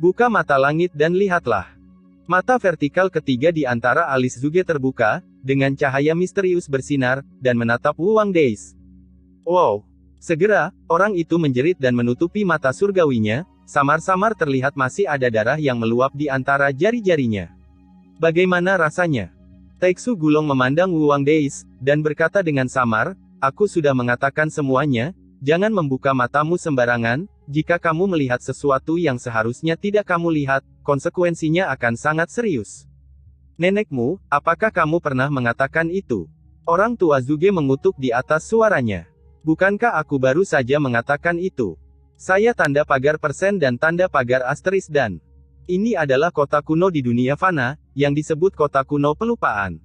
Buka mata langit dan lihatlah. Mata vertikal ketiga di antara alis Zhuge terbuka, dengan cahaya misterius bersinar, dan menatap Wuwang Deis. Wow! Segera, orang itu menjerit dan menutupi mata surgawinya, samar-samar terlihat masih ada darah yang meluap di antara jari-jarinya. Bagaimana rasanya? Taeksu Gulong memandang Wuwang Deis, dan berkata dengan samar, aku sudah mengatakan semuanya, jangan membuka matamu sembarangan, jika kamu melihat sesuatu yang seharusnya tidak kamu lihat, konsekuensinya akan sangat serius. Nenekmu, apakah kamu pernah mengatakan itu? Orang tua Zhuge mengutuk di atas suaranya. Bukankah aku baru saja mengatakan itu? Saya tanda pagar persen dan tanda pagar asteris dan... Ini adalah kota kuno di dunia fana, yang disebut kota kuno pelupaan.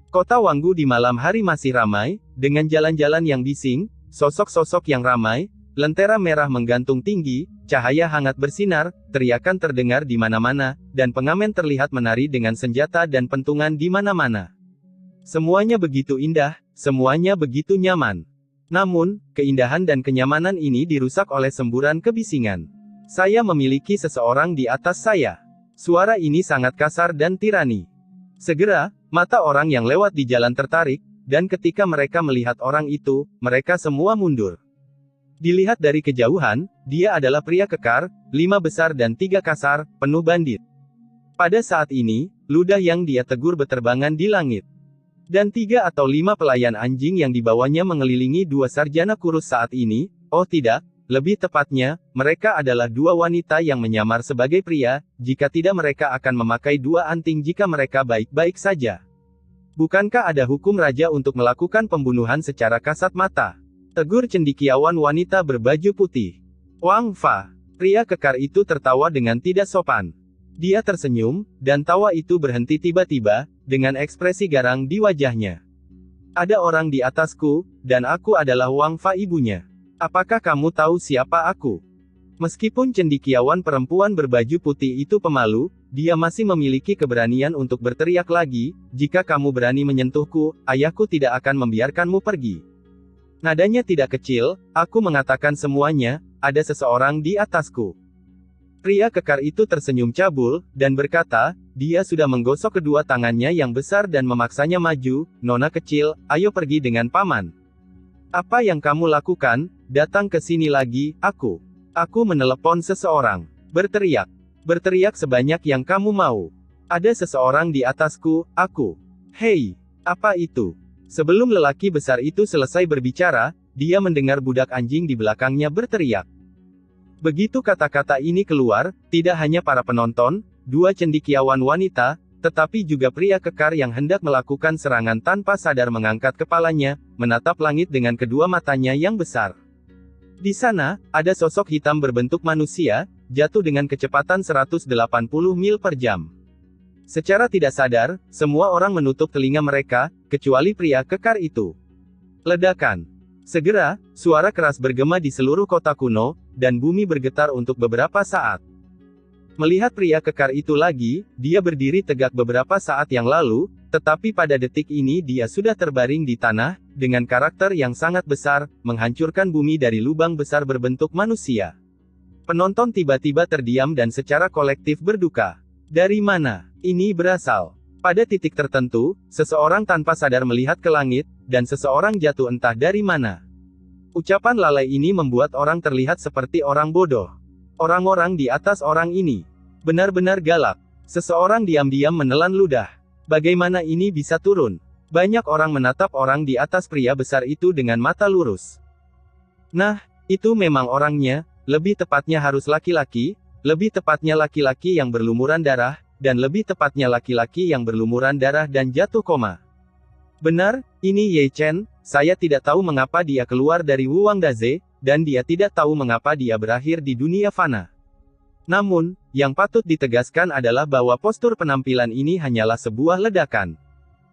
Kota Wanggu di malam hari masih ramai, dengan jalan-jalan yang bising, sosok-sosok yang ramai, lentera merah menggantung tinggi, cahaya hangat bersinar, teriakan terdengar di mana-mana, dan pengamen terlihat menari dengan senjata dan pentungan di mana-mana. Semuanya begitu indah, semuanya begitu nyaman. Namun, keindahan dan kenyamanan ini dirusak oleh semburan kebisingan. Saya memiliki seseorang di atas saya. Suara ini sangat kasar dan tirani. Segera, mata orang yang lewat di jalan tertarik, dan ketika mereka melihat orang itu, mereka semua mundur. Dilihat dari kejauhan, dia adalah pria kekar, 5 besar dan 3 kasar, penuh bandit. Pada saat ini, ludah yang dia tegur beterbangan di langit. Dan 3 atau 5 pelayan anjing yang dibawanya mengelilingi 2 sarjana kurus saat ini, oh tidak, lebih tepatnya, mereka adalah 2 wanita yang menyamar sebagai pria, jika tidak mereka akan memakai 2 anting jika mereka baik-baik saja. Bukankah ada hukum raja untuk melakukan pembunuhan secara kasat mata? Tegur cendekiawan wanita berbaju putih. Wang Fa. Pria kekar itu tertawa dengan tidak sopan. Dia tersenyum, dan tawa itu berhenti tiba-tiba, dengan ekspresi garang di wajahnya. Ada orang di atasku, dan aku adalah Wang Fa ibunya. Apakah kamu tahu siapa aku? Meskipun cendekiawan perempuan berbaju putih itu pemalu, dia masih memiliki keberanian untuk berteriak lagi, jika kamu berani menyentuhku, ayahku tidak akan membiarkanmu pergi. Nadanya tidak kecil, aku mengatakan semuanya, ada seseorang di atasku. Pria kekar itu tersenyum cabul, dan berkata, dia sudah menggosok kedua tangannya yang besar dan memaksanya maju, nona kecil, ayo pergi dengan paman. Apa yang kamu lakukan? Datang ke sini lagi, aku. Aku menelepon seseorang. Berteriak. Berteriak sebanyak yang kamu mau. Ada seseorang di atasku, aku. Hei, apa itu? Sebelum lelaki besar itu selesai berbicara, dia mendengar budak anjing di belakangnya berteriak. Begitu kata-kata ini keluar, tidak hanya para penonton, 2 cendekiawan wanita, tetapi juga pria kekar yang hendak melakukan serangan tanpa sadar mengangkat kepalanya, menatap langit dengan kedua matanya yang besar. Di sana, ada sosok hitam berbentuk manusia, jatuh dengan kecepatan 180 mil per jam. Secara tidak sadar, semua orang menutup telinga mereka, kecuali pria kekar itu. Ledakan. Segera, suara keras bergema di seluruh kota kuno, dan bumi bergetar untuk beberapa saat. Melihat pria kekar itu lagi, dia berdiri tegak beberapa saat yang lalu, tetapi pada detik ini dia sudah terbaring di tanah, dengan karakter yang sangat besar, menghancurkan bumi dari lubang besar berbentuk manusia. Penonton tiba-tiba terdiam dan secara kolektif berduka. Dari mana ini berasal? Pada titik tertentu, seseorang tanpa sadar melihat ke langit, dan seseorang jatuh entah dari mana. Ucapan lalai ini membuat orang terlihat seperti orang bodoh. Orang-orang di atas orang ini benar-benar galak. Seseorang diam-diam menelan ludah. Bagaimana ini bisa turun? Banyak orang menatap orang di atas pria besar itu dengan mata lurus. Nah, itu memang orangnya, lebih tepatnya harus laki-laki, lebih tepatnya laki-laki yang berlumuran darah, dan lebih tepatnya laki-laki yang berlumuran darah dan jatuh koma. Benar, ini Ye Chen, saya tidak tahu mengapa dia keluar dari Wuwang Daze, dan dia tidak tahu mengapa dia berakhir di dunia fana. Namun, yang patut ditegaskan adalah bahwa postur penampilan ini hanyalah sebuah ledakan.